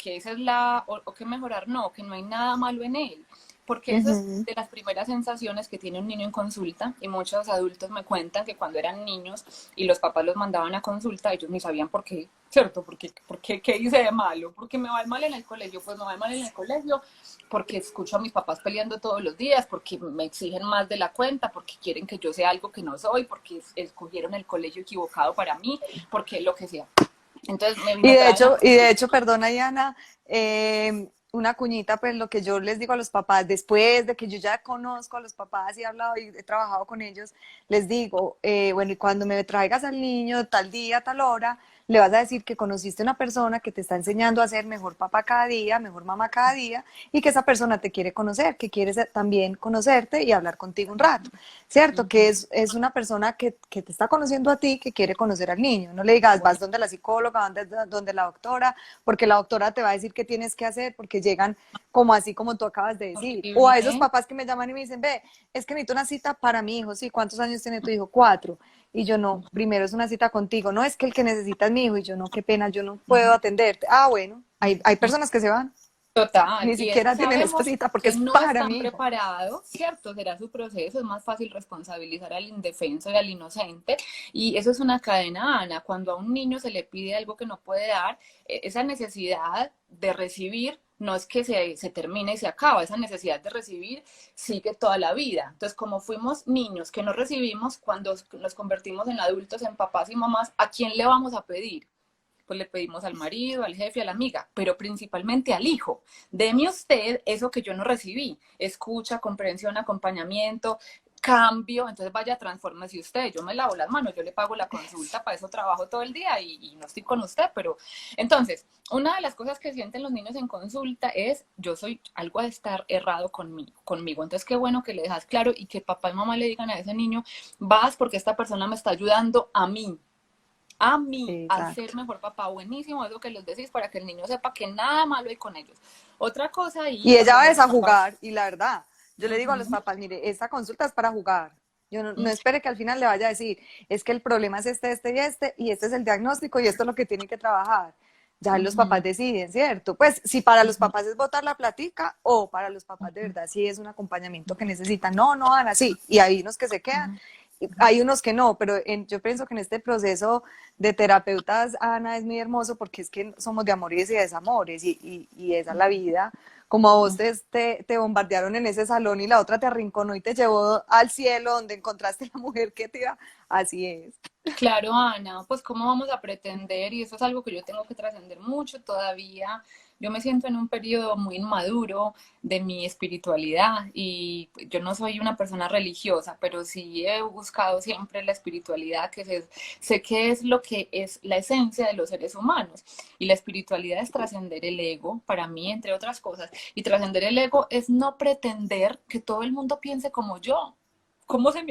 esa es o que mejorar, no, que no hay nada malo en él, porque eso es Ujú. de las primeras sensaciones que tiene un niño en consulta, y muchos adultos me cuentan que cuando eran niños y los papás los mandaban a consulta, ellos ni sabían por qué, ¿cierto? ¿Qué hice de malo? ¿Porque me va mal en el colegio? Pues me va mal en el colegio porque escucho a mis papás peleando todos los días, porque me exigen más de la cuenta, porque quieren que yo sea algo que no soy, porque escogieron el colegio equivocado para mí, porque lo que sea. Entonces me traen a Y de consulta. hecho, perdona, Diana, una cuñita, pues lo que yo les digo a los papás, después de que yo ya conozco a los papás y he hablado y he trabajado con ellos, les digo, bueno, y cuando me traigas al niño tal día, tal hora, le vas a decir que conociste una persona que te está enseñando a ser mejor papá cada día, mejor mamá cada día, y que esa persona te quiere conocer, que quiere también conocerte y hablar contigo un rato, ¿cierto? Que es una persona que te está conociendo a ti, que quiere conocer al niño. No le digas, vas Bueno, donde la psicóloga, donde la doctora, porque la doctora te va a decir qué tienes que hacer, porque llegan como así como tú acabas de decir. O a esos horrible. papás que me llaman y me dicen, ve, es que necesito una cita para mi hijo, sí, ¿cuántos años tiene tu hijo? 4. Y yo no, primero es una cita contigo, no es que el que necesita es mi hijo, y yo no, qué pena, yo no puedo atenderte. Ah, bueno, hay personas que se van, Total, ni y es que siquiera tienen esta sabemos cita porque que es no para están mi hijo. preparados, ¿cierto? Será su proceso, es más fácil responsabilizar al indefenso y al inocente, y eso es una cadena, Ana. Cuando a un niño se le pide algo que no puede dar, esa necesidad de recibir no es que se termine y se acaba, esa necesidad de recibir sigue toda la vida. Entonces, como fuimos niños que no recibimos, cuando nos convertimos en adultos, en papás y mamás, ¿a quién le vamos a pedir? Pues le pedimos al marido, al jefe, a la amiga, pero principalmente al hijo. Deme usted eso que yo no recibí: escucha, comprensión, acompañamiento, cambio. Entonces vaya, transfórmese usted. Yo me lavo las manos, yo le pago la consulta, para eso trabajo todo el día, y no estoy con usted. Pero entonces, una de las cosas que sienten los niños en consulta es: yo soy, algo a estar errado conmigo. Entonces, qué bueno que le dejas claro, y que papá y mamá le digan a ese niño: vas porque esta persona me está ayudando a mí, a mí a Exacto. ser mejor papá. Buenísimo eso que los decís para que el niño sepa que nada malo hay con ellos. Otra cosa ahí Y ella cuando va los a papás... jugar, y la verdad, yo le digo a los Ujú, papás, mire, esta consulta es para jugar. Yo no espere que al final le vaya a decir, es que el problema es y este es el diagnóstico, y esto es lo que tiene que trabajar. Ya los papás ujú, deciden, ¿cierto? Pues si para los ujú, papás es botar la platica, o para los papás de verdad sí es un acompañamiento que necesitan. No, no, Ana, sí. Y hay unos que se quedan, ujú, hay unos que no, pero yo pienso que en este proceso de terapeutas, Ana, es muy hermoso porque es que somos de amores y desamores, y esa es la vida. Como a vos ujú. te bombardearon en ese salón y la otra te arrinconó y te llevó al cielo donde encontraste la mujer que te iba, así es. Claro, Ana, pues cómo vamos a pretender, y eso es algo que yo tengo que trascender mucho todavía. Yo me siento en un periodo muy inmaduro de mi espiritualidad y yo no soy una persona religiosa, pero sí he buscado siempre la espiritualidad, sé que es lo que es la esencia de los seres humanos. Y la espiritualidad es trascender el ego, para mí, entre otras cosas. Y trascender el ego es no pretender que todo el mundo piense como yo. Cómo se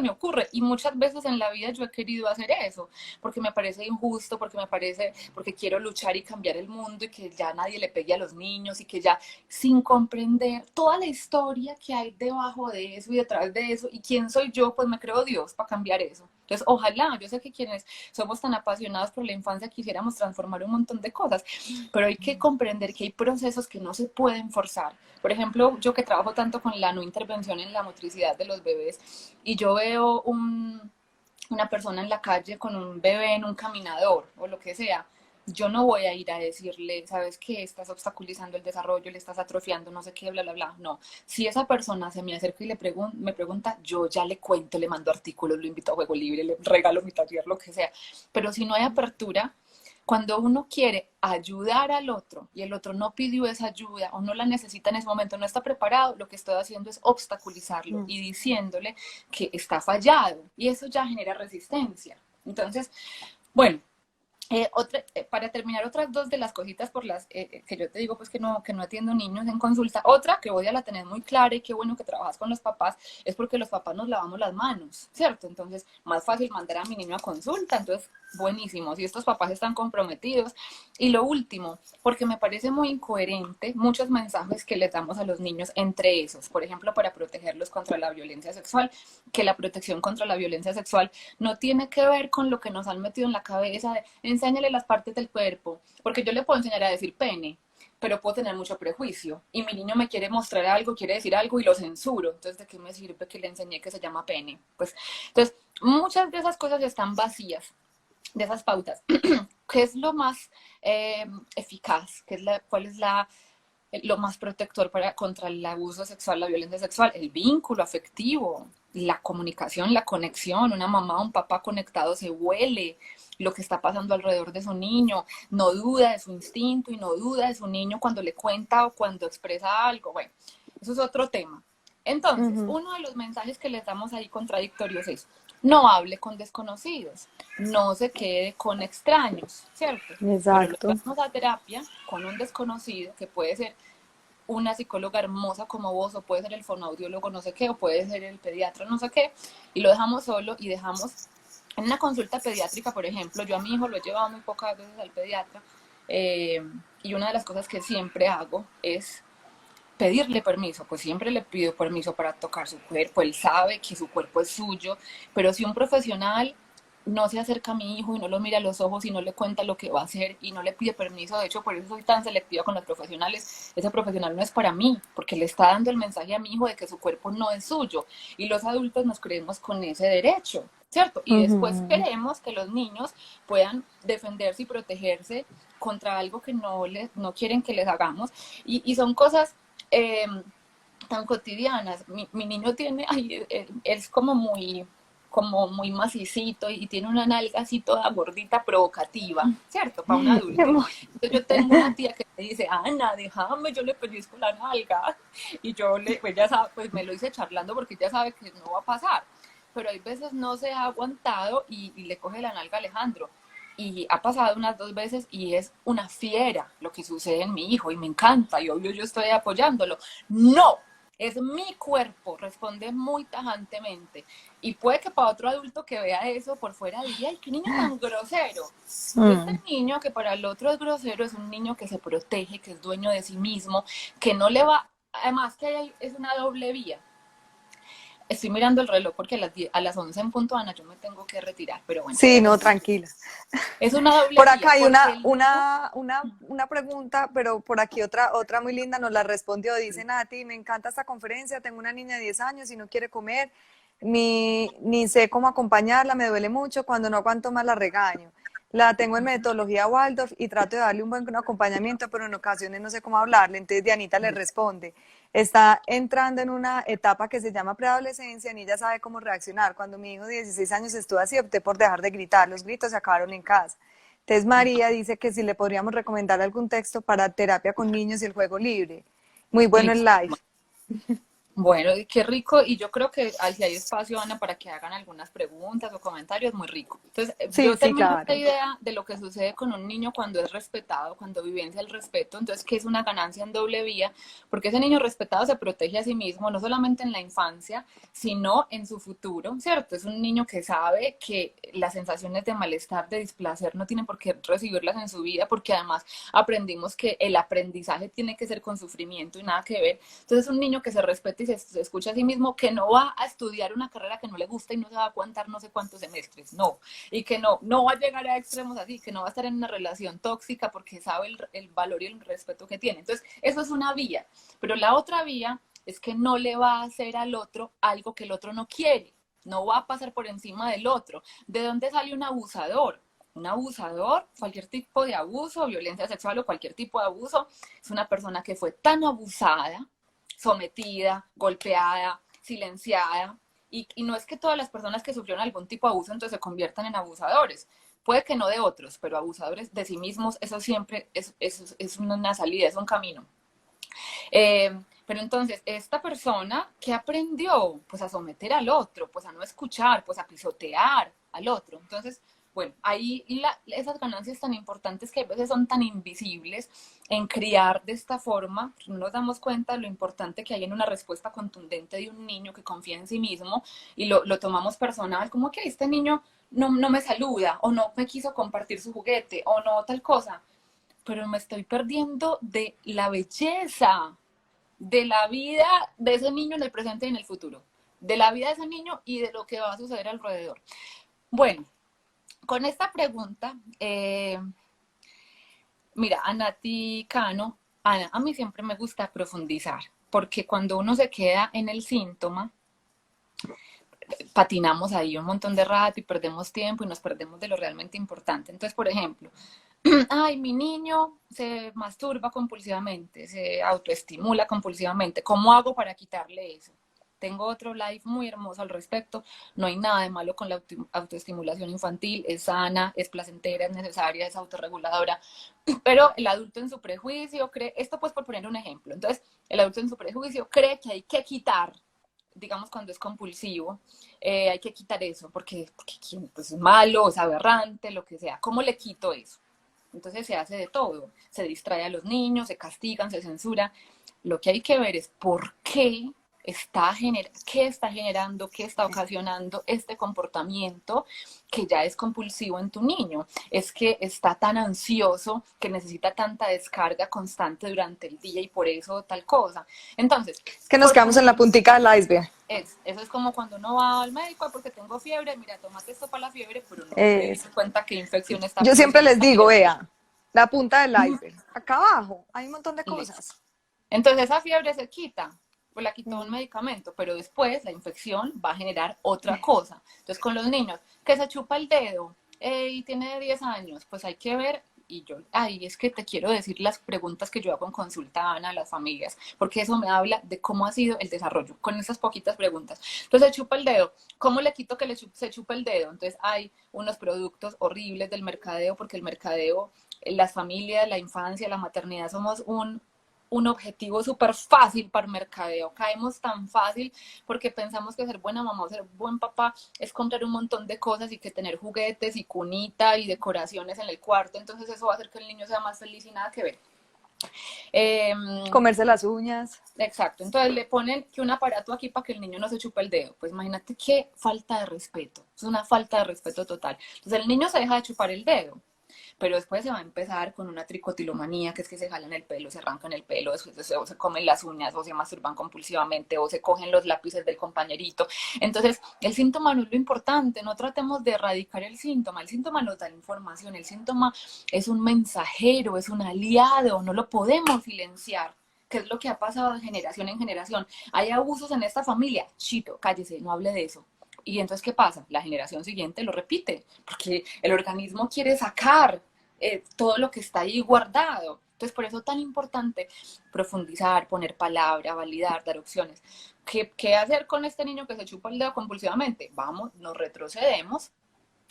me ocurre? Y muchas veces en la vida yo he querido hacer eso, porque me parece injusto, porque quiero luchar y cambiar el mundo y que ya nadie le pegue a los niños y que ya sin comprender toda la historia que hay debajo de eso y detrás de eso y quién soy yo, pues me creo Dios para cambiar eso. Entonces, ojalá, yo sé que quienes somos tan apasionados por la infancia quisiéramos transformar un montón de cosas, pero hay que comprender que hay procesos que no se pueden forzar. Por ejemplo, yo que trabajo tanto con la no intervención en la motricidad de los bebés y yo veo una persona en la calle con un bebé en un caminador o lo que sea, yo no voy a ir a decirle, ¿sabes qué? Estás obstaculizando el desarrollo, le estás atrofiando, no sé qué, bla, bla, bla. No. Si esa persona se me acerca y me pregunta, yo ya le cuento, le mando artículos, lo invito a juego libre, le regalo mi taller, lo que sea. Pero si no hay apertura, cuando uno quiere ayudar al otro y el otro no pidió esa ayuda o no la necesita en ese momento, no está preparado, lo que estoy haciendo es obstaculizarlo y diciéndole que está fallado y eso ya genera resistencia. Entonces, bueno, para terminar, otras dos de las cositas por las que yo te digo pues que no atiendo niños en consulta. Otra que voy a la tener muy clara y qué bueno que trabajas con los papás es porque los papás nos lavamos las manos, ¿cierto? Entonces, más fácil mandar a mi niño a consulta. Entonces, buenísimo. Si estos papás están comprometidos. Y lo último, porque me parece muy incoherente muchos mensajes que les damos a los niños entre esos. Por ejemplo, para protegerlos contra la violencia sexual, que la protección contra la violencia sexual no tiene que ver con lo que nos han metido en la cabeza de enséñale las partes del cuerpo, porque yo le puedo enseñar a decir pene, pero puedo tener mucho prejuicio y mi niño me quiere mostrar algo, quiere decir algo y lo censuro. Entonces, ¿de qué me sirve que le enseñé que se llama pene? Pues, entonces, muchas de esas cosas están vacías, de esas pautas. ¿Qué es lo más eficaz? ¿Cuál es lo más protector contra el abuso sexual, la violencia sexual? El vínculo afectivo, la comunicación, la conexión. Una mamá o un papá conectado se huele lo que está pasando alrededor de su niño, no duda de su instinto y no duda de su niño cuando le cuenta o cuando expresa algo. Bueno, eso es otro tema. Entonces, Ujú. uno de los mensajes que les damos ahí contradictorios es, no hable con desconocidos, no se quede con extraños, ¿cierto? Pero lo Exacto. llevamos a terapia con un desconocido que puede ser una psicóloga hermosa como vos, o puede ser el fonoaudiólogo no sé qué, o puede ser el pediatra no sé qué, y lo dejamos solo y dejamos en una consulta pediátrica, por ejemplo, yo a mi hijo lo he llevado muy pocas veces al pediatra, eh, y una de las cosas que siempre hago es pedirle permiso, pues siempre le pido permiso para tocar su cuerpo, él sabe que su cuerpo es suyo, pero si un profesional no se acerca a mi hijo y no lo mira a los ojos y no le cuenta lo que va a hacer y no le pide permiso, de hecho por eso soy tan selectiva con los profesionales, ese profesional no es para mí, porque le está dando el mensaje a mi hijo de que su cuerpo no es suyo y los adultos nos creemos con ese derecho, ¿cierto? Y después Ujú. queremos que los niños puedan defenderse y protegerse contra algo que no quieren que les hagamos y son cosas eh, tan cotidianas. Mi niño tiene, ay, es como muy macicito y tiene una nalga así toda gordita, provocativa, ¿cierto? Para un Mi adulto. amor. Entonces yo tengo una tía que me dice, Ana, déjame, yo le pellizco la nalga. Y pues ya sabe, pues me lo hice charlando porque ya sabe que no va a pasar. Pero hay veces no se ha aguantado y le coge la nalga a Alejandro. Y ha pasado unas dos veces y es una fiera lo que sucede en mi hijo y me encanta y obvio yo estoy apoyándolo. No, es mi cuerpo, responde muy tajantemente. Y puede que para otro adulto que vea eso por fuera diga, ¡ay, qué niño tan grosero! Este niño que para el otro es grosero es un niño que se protege, que es dueño de sí mismo, que no le va, además que es una doble vía. Estoy mirando el reloj porque a las 11 en punto, Ana, yo me tengo que retirar, pero bueno, Sí, no, tranquila. es una doble Por acá vía, hay porque el niño... una pregunta, pero por aquí otra muy linda nos la respondió. Dice Nati, me encanta esta conferencia, tengo una niña de 10 años y no quiere comer, ni sé cómo acompañarla, me duele mucho, cuando no aguanto más la regaño. La tengo en metodología Waldorf y trato de darle un buen acompañamiento, pero en ocasiones no sé cómo hablarle. Entonces Dianita le responde, está entrando en una etapa que se llama preadolescencia y ella sabe cómo reaccionar. Cuando mi hijo de 16 años estuvo así, opté por dejar de gritar. Los gritos se acabaron en casa. Entonces María dice que si le podríamos recomendar algún texto para terapia con niños y el juego libre. Muy bueno el Listo. live. Bueno, qué rico, y yo creo que si hay espacio, Ana, para que hagan algunas preguntas o comentarios, muy rico. Entonces, Sí, yo sí, termino esta claro. idea de lo que sucede con un niño cuando es respetado, cuando vivencia el respeto, entonces que es una ganancia en doble vía, porque ese niño respetado se protege a sí mismo, no solamente en la infancia, sino en su futuro, ¿cierto? Es un niño que sabe que las sensaciones de malestar, de displacer, no tienen por qué recibirlas en su vida, porque además aprendimos que el aprendizaje tiene que ser con sufrimiento y nada que ver. Entonces, un niño que se respeta y se escucha a sí mismo, que no va a estudiar una carrera que no le gusta y no se va a aguantar no sé cuántos semestres, no. Y que no va a llegar a extremos así, que no va a estar en una relación tóxica porque sabe el valor y el respeto que tiene. Entonces, eso es una vía. Pero la otra vía es que no le va a hacer al otro algo que el otro no quiere. No va a pasar por encima del otro. ¿De dónde sale un abusador? Un abusador, cualquier tipo de abuso, violencia sexual o cualquier tipo de abuso, es una persona que fue tan abusada, sometida, golpeada, silenciada, y no es que todas las personas que sufrieron algún tipo de abuso entonces se conviertan en abusadores. Puede que no de otros, pero abusadores de sí mismos, eso siempre es una salida, es un camino. Pero entonces, esta persona, ¿qué aprendió? Pues a someter al otro, pues a no escuchar, pues a pisotear al otro. Entonces, bueno, ahí esas ganancias tan importantes que a veces son tan invisibles en criar de esta forma, no nos damos cuenta de lo importante que hay en una respuesta contundente de un niño que confía en sí mismo y lo tomamos personal, como que este niño no me saluda o no me quiso compartir su juguete o no tal cosa, pero me estoy perdiendo de la belleza de la vida de ese niño en el presente y en el futuro, de la vida de ese niño y de lo que va a suceder alrededor. Bueno, con esta pregunta, mira, a Nati Cano, a mí siempre me gusta profundizar, porque cuando uno se queda en el síntoma, patinamos ahí un montón de rato y perdemos tiempo y nos perdemos de lo realmente importante. Entonces, por ejemplo, ay, mi niño se masturba compulsivamente, se autoestimula compulsivamente. ¿Cómo hago para quitarle eso? Tengo otro live muy hermoso al respecto. No hay nada de malo con la autoestimulación infantil. Es sana, es placentera, es necesaria, es autorreguladora. Pero el adulto en su prejuicio cree, esto pues por poner un ejemplo. Entonces, el adulto en su prejuicio cree que hay que quitar, digamos cuando es compulsivo, hay que quitar eso porque pues, es malo, es aberrante, lo que sea. ¿Cómo le quito eso? Entonces se hace de todo, se distrae a los niños, se castigan, se censura. Lo que hay que ver es por qué está generando, qué está ocasionando este comportamiento que ya es compulsivo en tu niño. Es que está tan ansioso que necesita tanta descarga constante durante el día y por eso tal cosa. Entonces, Es que nos por quedamos en la puntica del iceberg. eso es como cuando uno va al médico porque tengo fiebre, mira, tómate esto para la fiebre, pero no se dio Eso. cuenta qué infección está Yo siempre produciendo les esta digo, fiebre. vea, la punta del iceberg. Acá abajo hay un montón de Listo. cosas. Entonces esa fiebre se quita, pues la quitó un medicamento, pero después la infección va a generar otra cosa. Entonces con los niños, que se chupa el dedo y tiene 10 años, pues hay que ver, y yo, ay, es que te quiero decir las preguntas que yo hago en consulta, Ana, a las familias, porque eso me habla de cómo ha sido el desarrollo con esas poquitas preguntas. Entonces se chupa el dedo, ¿cómo le quito que se chupa el dedo? Entonces hay unos productos horribles del mercadeo, porque el mercadeo, las familias, la infancia, la maternidad, somos un objetivo súper fácil para el mercadeo. Caemos tan fácil porque pensamos que ser buena mamá o ser buen papá es comprar un montón de cosas y que tener juguetes y cunita y decoraciones en el cuarto. Entonces eso va a hacer que el niño sea más feliz y nada que ver. Comerse las uñas. Exacto, entonces le ponen que un aparato aquí para que el niño no se chupe el dedo. Pues imagínate qué falta de respeto, es una falta de respeto total. Entonces el niño se deja de chupar el dedo, pero después se va a empezar con una tricotilomanía, que es que se jalan el pelo, se arrancan el pelo, después o se comen las uñas, o se masturban compulsivamente, o se cogen los lápices del compañerito. Entonces, el síntoma no es lo importante, no tratemos de erradicar el síntoma nos da la información, el síntoma es un mensajero, es un aliado, no lo podemos silenciar. ¿Qué es lo que ha pasado de generación en generación? Hay abusos en esta familia, chito, cállese, no hable de eso. Y entonces, ¿qué pasa? La generación siguiente lo repite, porque el organismo quiere sacar todo lo que está ahí guardado. Entonces, por eso es tan importante profundizar, poner palabra, validar, dar opciones. ¿Qué hacer con este niño que se chupa el dedo compulsivamente? Vamos, nos retrocedemos.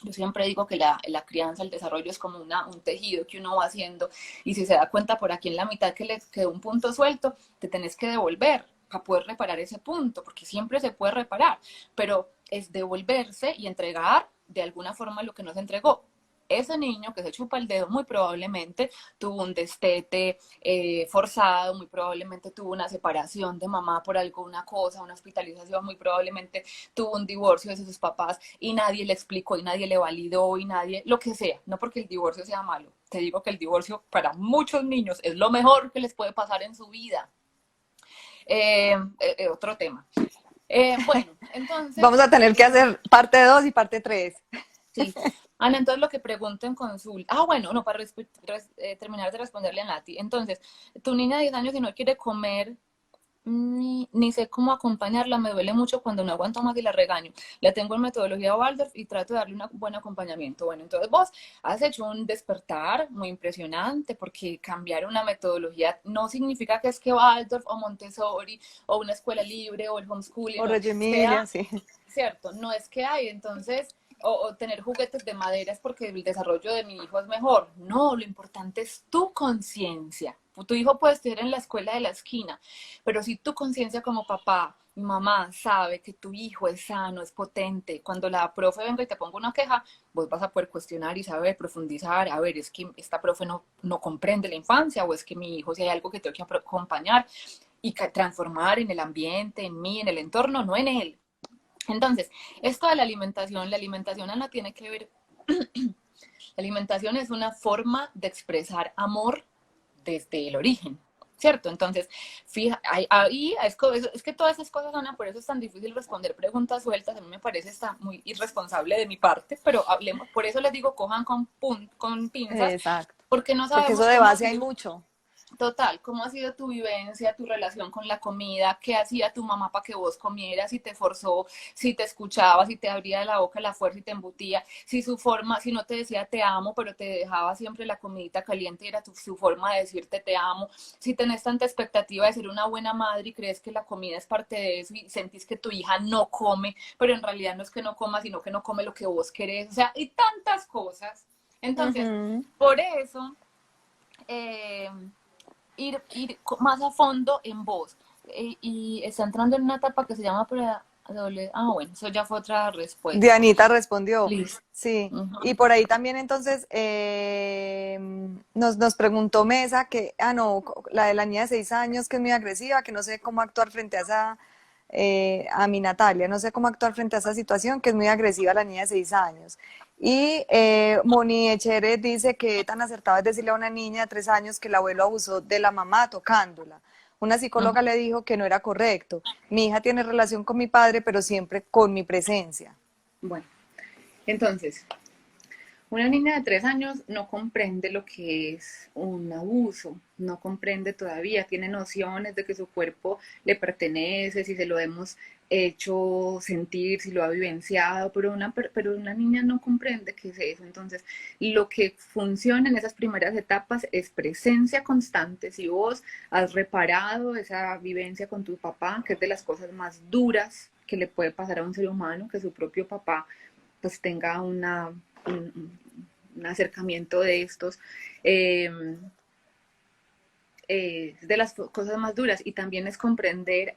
Yo siempre digo que la crianza, el desarrollo es como un tejido que uno va haciendo y si se da cuenta por aquí en la mitad que le quedó un punto suelto, te tenés que devolver para poder reparar ese punto, porque siempre se puede reparar, pero es devolverse y entregar de alguna forma lo que no se entregó. Ese niño que se chupa el dedo muy probablemente tuvo un destete forzado, muy probablemente tuvo una separación de mamá por alguna cosa, una hospitalización, muy probablemente tuvo un divorcio de sus papás y nadie le explicó y nadie le validó y nadie, lo que sea, no porque el divorcio sea malo, te digo que el divorcio para muchos niños es lo mejor que les puede pasar en su vida. Otro tema. Bueno, entonces... Vamos a tener que hacer parte 2 y parte 3. Sí. Ana, entonces lo que pregunto en consulta. Ah, bueno, no, para terminar de responderle a Nati. Entonces, tu niña de 10 años, si no quiere comer, ni sé cómo acompañarla, me duele mucho cuando no aguanto más y la regaño. La tengo en metodología Waldorf y trato de darle un buen acompañamiento. Bueno, entonces vos has hecho un despertar muy impresionante porque cambiar una metodología no significa que es que Waldorf o Montessori o una escuela libre o el homeschooling, O no, Reggio Emilia, sea sí. cierto, no es que hay, entonces, o tener juguetes de madera es porque el desarrollo de mi hijo es mejor. No, lo importante es tu conciencia. Tu hijo puede estudiar en la escuela de la esquina, pero si tu conciencia como papá y mamá sabe que tu hijo es sano, es potente, cuando la profe venga y te ponga una queja, vos vas a poder cuestionar y saber, profundizar, a ver, es que esta profe no comprende la infancia o es que mi hijo, si hay algo que tengo que acompañar y transformar en el ambiente, en mí, en el entorno, no en él. Entonces, esto de la alimentación, Ana, tiene que ver, la alimentación es una forma de expresar amor desde el origen, ¿cierto? Entonces, fija, ahí es que todas esas cosas, Ana, por eso es tan difícil responder preguntas sueltas, a mí me parece está muy irresponsable de mi parte, pero hablemos, por eso les digo, cojan con pinzas, Exacto. porque no Porque eso sabemos de cómo ha base hay sido. mucho. Total, ¿cómo ha sido tu vivencia, tu relación con la comida? ¿Qué hacía tu mamá para que vos comieras? Si te forzó, si te escuchaba, si te abría la boca la fuerza y te embutía, si su forma, si no te decía te amo, pero te dejaba siempre la comidita caliente y era su forma de decirte te amo, si tenés tanta expectativa de ser una buena madre y crees que la comida es parte de eso y sentís que tu hija no come, pero en realidad no es que no coma, sino que no come lo que vos querés, o sea, y tantas cosas. Entonces, por eso... ir más a fondo en vos. Y está entrando en una etapa que se llama bueno, eso ya fue otra respuesta. Dianita respondió. Listo. Sí. Uh-huh. Y por ahí también entonces nos preguntó Mesa que, no, la de la niña de 6 años que es muy agresiva, que no sé cómo actuar frente a esa, a mi Natalia, no sé cómo actuar frente a esa situación, que es muy agresiva la niña de 6 años. Y Moni Echere dice que tan acertado es decirle a una niña de 3 años que el abuelo abusó de la mamá tocándola. Una psicóloga Uh-huh. le dijo que no era correcto. Mi hija tiene relación con mi padre, pero siempre con mi presencia. Bueno, entonces, una niña de 3 años no comprende lo que es un abuso, no comprende todavía, tiene nociones de que su cuerpo le pertenece, si se lo hemos hecho sentir, si lo ha vivenciado, pero una niña no comprende qué es eso. Entonces, lo que funciona en esas primeras etapas es presencia constante. Si vos has reparado esa vivencia con tu papá, que es de las cosas más duras que le puede pasar a un ser humano, que su propio papá pues tenga un acercamiento de estos, es de las cosas más duras y también es comprender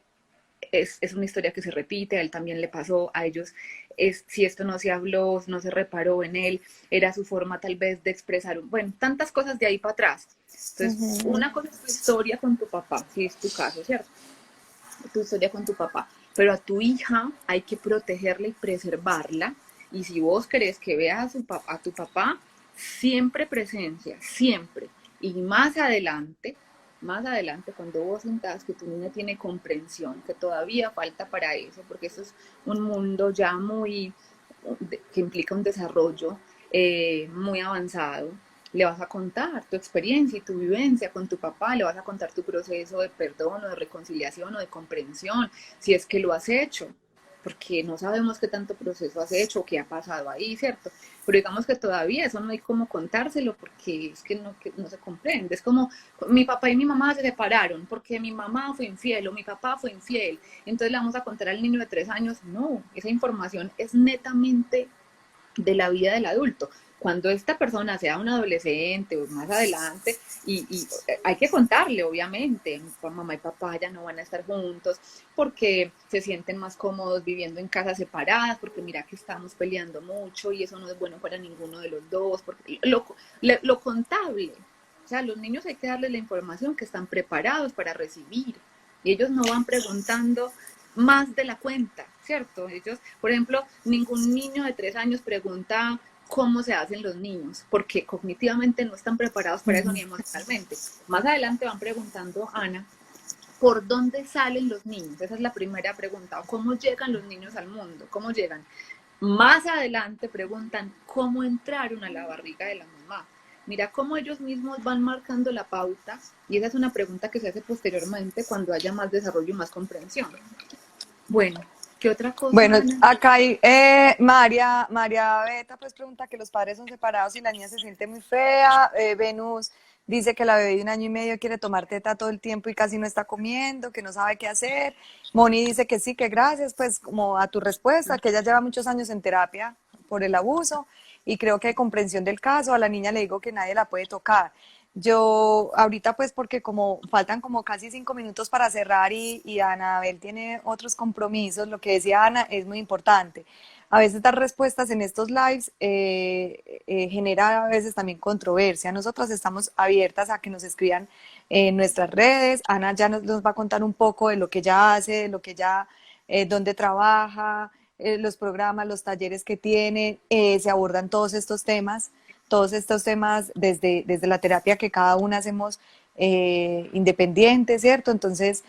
es una historia que se repite, a él también le pasó, a ellos, si esto no se habló, no se reparó en él, era su forma tal vez de expresar, bueno, tantas cosas de ahí para atrás. Entonces, una cosa es tu historia con tu papá, si es tu caso, ¿cierto? Tu historia con tu papá, pero a tu hija hay que protegerla y preservarla, y si vos querés que veas a tu papá, siempre presencia, siempre, y más adelante, cuando vos sentás que tu niña tiene comprensión, que todavía falta para eso, porque eso es un mundo ya que implica un desarrollo muy avanzado, le vas a contar tu experiencia y tu vivencia con tu papá, le vas a contar tu proceso de perdón o de reconciliación o de comprensión, si es que lo has hecho, porque no sabemos qué tanto proceso has hecho o qué ha pasado ahí, ¿cierto? Pero digamos que todavía eso no hay cómo contárselo porque es que no se comprende. Es como mi papá y mi mamá se separaron porque mi mamá fue infiel o mi papá fue infiel. Entonces le vamos a contar al niño de 3 años. No, esa información es netamente de la vida del adulto. Cuando esta persona sea un adolescente o más adelante, y hay que contarle, obviamente, mamá y papá ya no van a estar juntos porque se sienten más cómodos viviendo en casas separadas, porque mira que estamos peleando mucho y eso no es bueno para ninguno de los dos, porque lo contable, o sea, a los niños hay que darles la información que están preparados para recibir y ellos no van preguntando más de la cuenta, ¿cierto? Ellos, por ejemplo, ningún niño de 3 años pregunta cómo se hacen los niños, porque cognitivamente no están preparados para eso ni emocionalmente. Más adelante van preguntando, Ana, ¿por dónde salen los niños? Esa es la primera pregunta. ¿Cómo llegan los niños al mundo? ¿Cómo llegan? Más adelante preguntan, ¿cómo entraron a la barriga de la mamá? Mira cómo ellos mismos van marcando la pauta y esa es una pregunta que se hace posteriormente cuando haya más desarrollo y más comprensión. Bueno, ¿qué otra cosa, Bueno, Ana? acá hay María Beta pues pregunta que los padres son separados y la niña se siente muy fea. Venus dice que la bebé de 1 año y medio quiere tomar teta todo el tiempo y casi no está comiendo, que no sabe qué hacer. Moni dice que sí, que gracias pues como a tu respuesta, que ella lleva muchos años en terapia por el abuso y creo que hay comprensión del caso. A la niña le digo que nadie la puede tocar. Yo ahorita pues porque como faltan como casi 5 minutos para cerrar y Anabel tiene otros compromisos, lo que decía Ana es muy importante. A veces dar respuestas en estos lives genera a veces también controversia. Nosotras estamos abiertas a que nos escriban en nuestras redes. Ana ya nos va a contar un poco de lo que ella hace, de lo que ella, dónde trabaja, los programas, los talleres que tiene, se abordan todos estos temas desde la terapia que cada una hacemos independiente, ¿cierto? Entonces,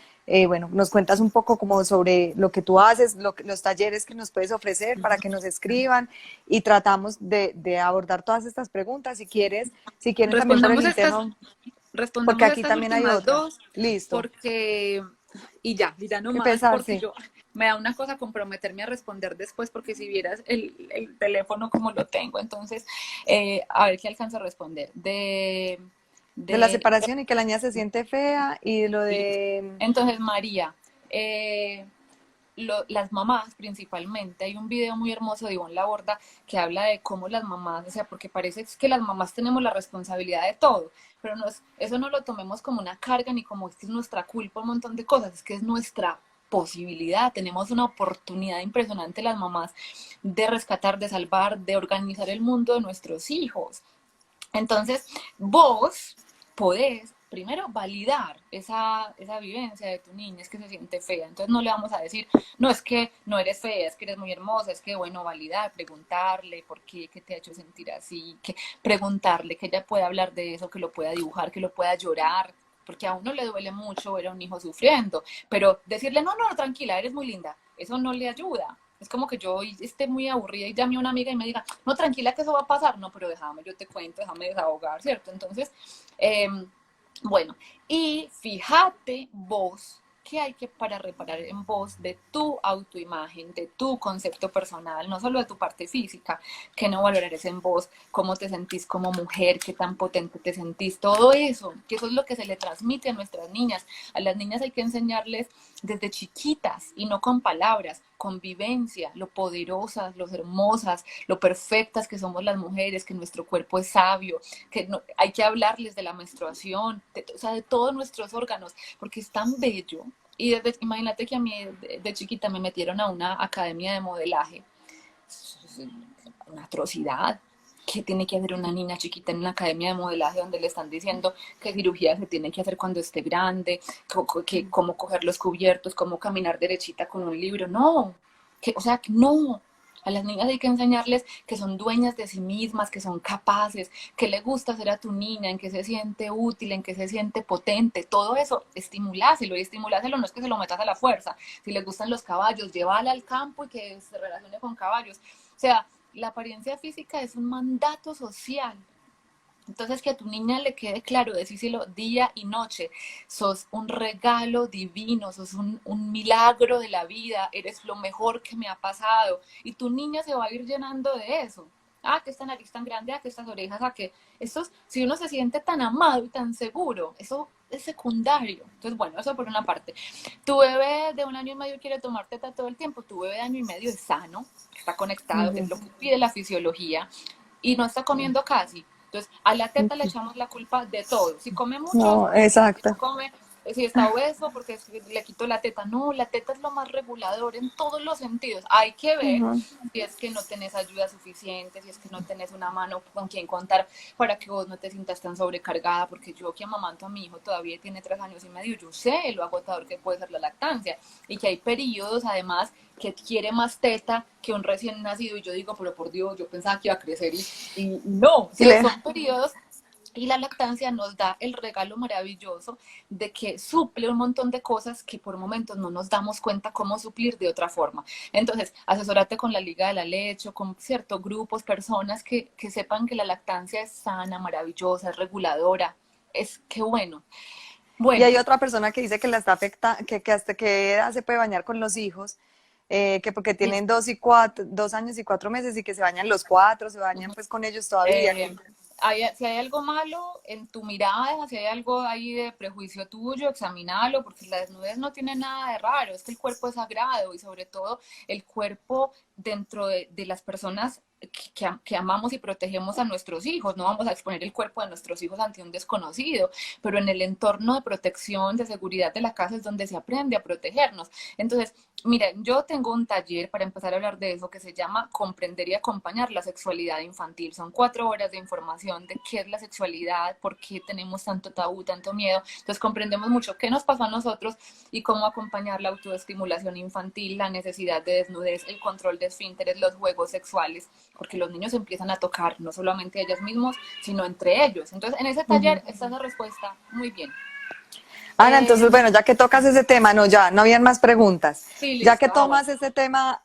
bueno, nos cuentas un poco como sobre lo que tú haces, los talleres que nos puedes ofrecer para que nos escriban y tratamos de abordar todas estas preguntas. Si quieren también por el Respondamos estas, interno, porque respondamos aquí estas también hay últimas otra. dos, Listo. porque, y ya no más, Empezar, porque sí. yo, me da una cosa comprometerme a responder después, porque si vieras el teléfono como lo tengo, entonces, a ver qué alcanza a responder. De la De, separación y que la niña se siente fea y de lo listo. de... Entonces, María, las mamás principalmente, hay un video muy hermoso de Ivonne Laborda que habla de cómo las mamás, o sea, porque parece que las mamás tenemos la responsabilidad de todo, pero eso no lo tomemos como una carga ni como que es nuestra culpa, un montón de cosas, es que es nuestra posibilidad, tenemos una oportunidad impresionante las mamás de rescatar, de salvar, de organizar el mundo de nuestros hijos. Entonces, vos podés primero validar esa vivencia de tu niña, es que se siente fea. Entonces no le vamos a decir, no, es que no eres fea, es que eres muy hermosa, es que, bueno, validar, preguntarle por qué, qué te ha hecho sentir así, que preguntarle que ella pueda hablar de eso, que lo pueda dibujar, que lo pueda llorar, porque a uno le duele mucho ver a un hijo sufriendo, pero decirle, no, no, tranquila, eres muy linda, eso no le ayuda. Es como que yo esté muy aburrida y llame a una amiga y me diga, no, tranquila que eso va a pasar. No, pero déjame, yo te cuento, déjame desahogar, ¿cierto? Entonces, eh, bueno, y fíjate vos qué hay que para reparar en vos de tu autoimagen, de tu concepto personal, no solo de tu parte física, que no valores en vos, cómo te sentís como mujer, qué tan potente te sentís, todo eso, que eso es lo que se le transmite a nuestras niñas. A las niñas hay que enseñarles desde chiquitas y no con palabras, con vivencia, lo poderosas, lo hermosas, lo perfectas que somos las mujeres, que nuestro cuerpo es sabio, que no, hay que hablarles de la menstruación, o sea, de todos nuestros órganos, porque es tan bello, Y imagínate que a mí de chiquita me metieron a una academia de modelaje. Es una atrocidad. ¿Qué tiene que hacer una niña chiquita en una academia de modelaje donde le están diciendo qué cirugía se tiene que hacer cuando esté grande, cómo coger los cubiertos, cómo caminar derechita con un libro? No, o sea, no. A las niñas hay que enseñarles que son dueñas de sí mismas, que son capaces, que le gusta hacer a tu niña, en que se siente útil, en que se siente potente. Todo eso, estimuláselo. Y estimuláselo no es que se lo metas a la fuerza. Si le gustan los caballos, llévala al campo y que se relacione con caballos. O sea, la apariencia física es un mandato social. Entonces, que a tu niña le quede claro, decíselo día y noche, sos un regalo divino, sos un milagro de la vida, eres lo mejor que me ha pasado. Y tu niña se va a ir llenando de eso. Ah, que esta nariz tan grande, ah, que estas orejas, ah, que estos, si uno se siente tan amado y tan seguro, eso es secundario. Entonces, bueno, eso por una parte. Tu bebé de 1 año y medio quiere tomar teta todo el tiempo, tu bebé de 1 año y medio es sano, está conectado, es lo que pide la fisiología y no está comiendo casi. Entonces, a la teta le echamos la culpa de todo. Si come mucho, es No, porque exacto. no come, si está obeso, porque le quito la teta. No, la teta es lo más regulador en todos los sentidos. Hay que ver si es que no tenés ayuda suficiente, si es que no tenés una mano con quien contar para que vos no te sientas tan sobrecargada, porque yo que amamanto a mi hijo todavía tiene 3 años y medio, yo sé lo agotador que puede ser la lactancia y que hay periodos además que quiere más teta que un recién nacido y yo digo, pero por Dios, yo pensaba que iba a crecer y no, Y ¿sí? le, Son periodos y la lactancia nos da el regalo maravilloso de que suple un montón de cosas que por momentos no nos damos cuenta cómo suplir de otra forma. Entonces, asesórate con la Liga de la Leche o con ciertos grupos, personas que sepan que la lactancia es sana, maravillosa, es reguladora. Es que bueno. y Bueno, hay otra persona que dice que la está afectando, que hasta qué edad se puede bañar con los hijos, que porque tienen 2 años y 4 meses y que se bañan los cuatro, se bañan pues con ellos todavía. eh, si hay algo malo en tu mirada, si hay algo ahí de prejuicio tuyo, examínalo, porque la desnudez no tiene nada de raro, es que el cuerpo es sagrado y sobre todo el cuerpo dentro de las personas que amamos y protegemos a nuestros hijos. No vamos a exponer el cuerpo de nuestros hijos ante un desconocido, pero en el entorno de protección, de seguridad de la casa es donde se aprende a protegernos. Entonces, miren, yo tengo un taller para empezar a hablar de eso que se llama Comprender y acompañar la sexualidad infantil. Son 4 horas de información de qué es la sexualidad, por qué tenemos tanto tabú, tanto miedo. Entonces comprendemos mucho qué nos pasó a nosotros y cómo acompañar la autoestimulación infantil, la necesidad de desnudez, el control de esfínteres, los juegos sexuales, porque los niños empiezan a tocar no solamente a ellos mismos, sino entre ellos. Entonces, en ese taller está esa respuesta muy bien. Ana, entonces, bueno, ya que tocas ese tema, no, ya no habían más preguntas. Sí, Ya que listo. Bueno. tomas ese tema,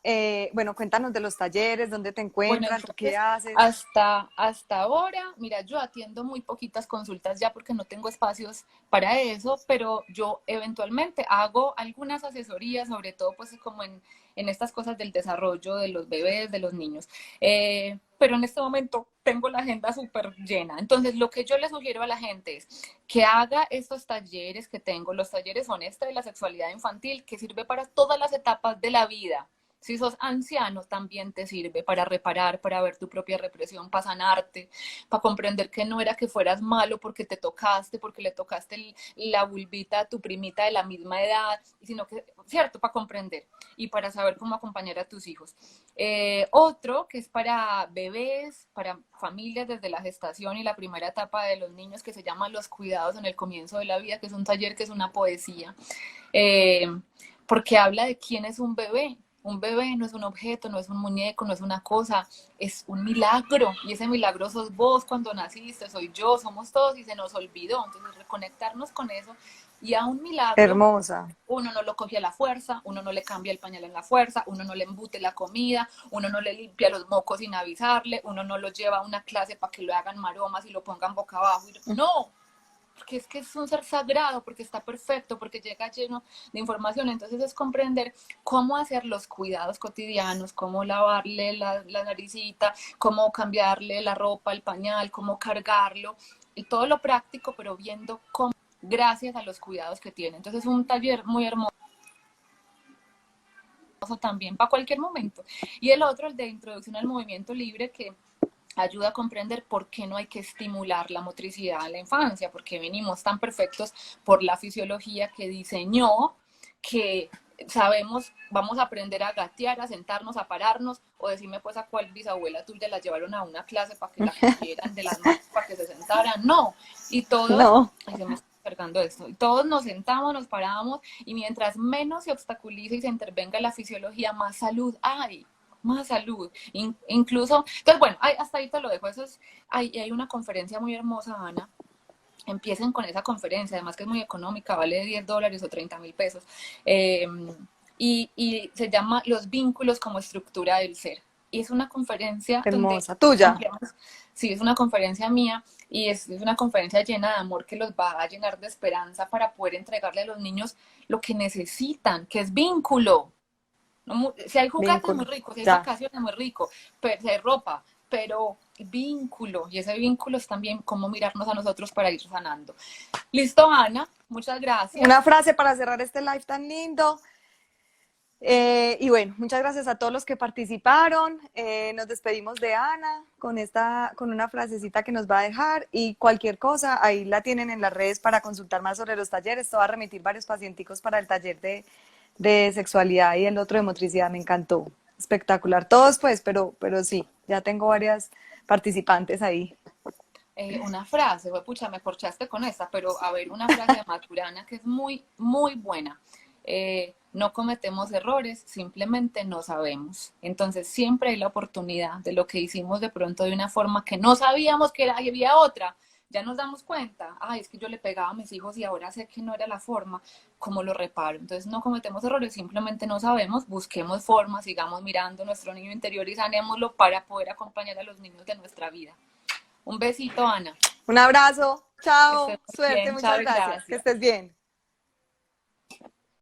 bueno, cuéntanos de los talleres, dónde te Bueno, encuentran, tú qué entonces, haces. hasta ahora, mira, yo atiendo muy poquitas consultas ya porque no tengo espacios para eso, pero yo eventualmente hago algunas asesorías, sobre todo pues como en estas cosas del desarrollo de los bebés, de los niños. Pero en este momento tengo la agenda súper llena. Entonces, lo que yo le sugiero a la gente es que haga estos talleres que tengo. Los talleres son este de la sexualidad infantil, que sirve para todas las etapas de la vida. Si sos anciano, también te sirve para reparar, para ver tu propia represión, para sanarte, para comprender que no era que fueras malo porque te tocaste, porque le tocaste la vulvita a tu primita de la misma edad, sino que, cierto, para comprender y para saber cómo acompañar a tus hijos. Otro que es para bebés, para familias desde la gestación y la primera etapa de los niños, que se llama Los cuidados en el comienzo de la vida, que es un taller que es una poesía, eh, porque habla de quién es un bebé. Un bebé no es un objeto, no es un muñeco, no es una cosa, es un milagro. Y ese milagro sos vos cuando naciste, soy yo, somos todos y se nos olvidó. Entonces, reconectarnos con eso. Y a un milagro, Hermosa. uno no lo coge a la fuerza, uno no le cambia el pañal en la fuerza, uno no le embute la comida, uno no le limpia los mocos sin avisarle, uno no lo lleva a una clase para que lo hagan maromas y lo pongan boca abajo. No, porque es que es un ser sagrado, porque está perfecto, porque llega lleno de información. Entonces es comprender cómo hacer los cuidados cotidianos, cómo lavarle la naricita, cómo cambiarle la ropa, el pañal, cómo cargarlo, y todo lo práctico, pero viendo cómo, gracias a los cuidados que tiene. Entonces es un taller muy hermoso también para cualquier momento. Y el otro, el de introducción al movimiento libre, que ayuda a comprender por qué no hay que estimular la motricidad en la infancia, porque venimos tan perfectos por la fisiología que diseñó que sabemos, vamos a aprender a gatear, a sentarnos, a pararnos, o decirme pues a cuál bisabuela tuya la llevaron a una clase para que la cogieran de las manos para que se sentaran, no, y todos, No. ay, se me está cargando esto, y todos nos sentamos, nos paramos, y mientras menos se obstaculice y se intervenga en la fisiología, más salud hay. Más salud, incluso, entonces bueno, hasta ahí te lo dejo, eso es, hay una conferencia muy hermosa, Ana, empiecen con esa conferencia, además que es muy económica, vale $10 o 30.000 pesos, y se llama Los vínculos como estructura del ser. Y es una conferencia donde Hermosa. Tuya. sí, es una conferencia mía y es una conferencia llena de amor que los va a llenar de esperanza para poder entregarle a los niños lo que necesitan, que es vínculo. No, si hay juguetes muy Vínculo. ricos, si hay Ya. vacaciones muy ricos, si hay ropa, pero vínculo, y ese vínculo es también cómo mirarnos a nosotros para ir sanando. Listo, Ana, muchas gracias. Una frase para cerrar este live tan lindo. Y bueno, muchas gracias a todos los que participaron. Nos despedimos de Ana con una frasecita que nos va a dejar y cualquier cosa, ahí la tienen en las redes para consultar más sobre los talleres. Te va a remitir varios pacienticos para el taller de sexualidad y el otro de motricidad. Me encantó. Espectacular. Todos pues, pero sí, ya tengo varias participantes ahí. Una frase, pucha, me corchaste con esta, pero a ver, una frase de Maturana que es muy, muy buena. No cometemos errores, simplemente no sabemos. Entonces siempre hay la oportunidad de lo que hicimos de pronto de una forma que no sabíamos que había otra. Ya nos damos cuenta, ay, es que yo le pegaba a mis hijos y ahora sé que no era la forma, ¿cómo lo reparo? Entonces no cometemos errores, simplemente no sabemos, busquemos formas, sigamos mirando nuestro niño interior y sanémoslo para poder acompañar a los niños de nuestra vida. Un besito, Ana. Un abrazo. Que estés Chao. muy Suerte. bien. Chao Muchas y gracias. Que gracias. estés bien.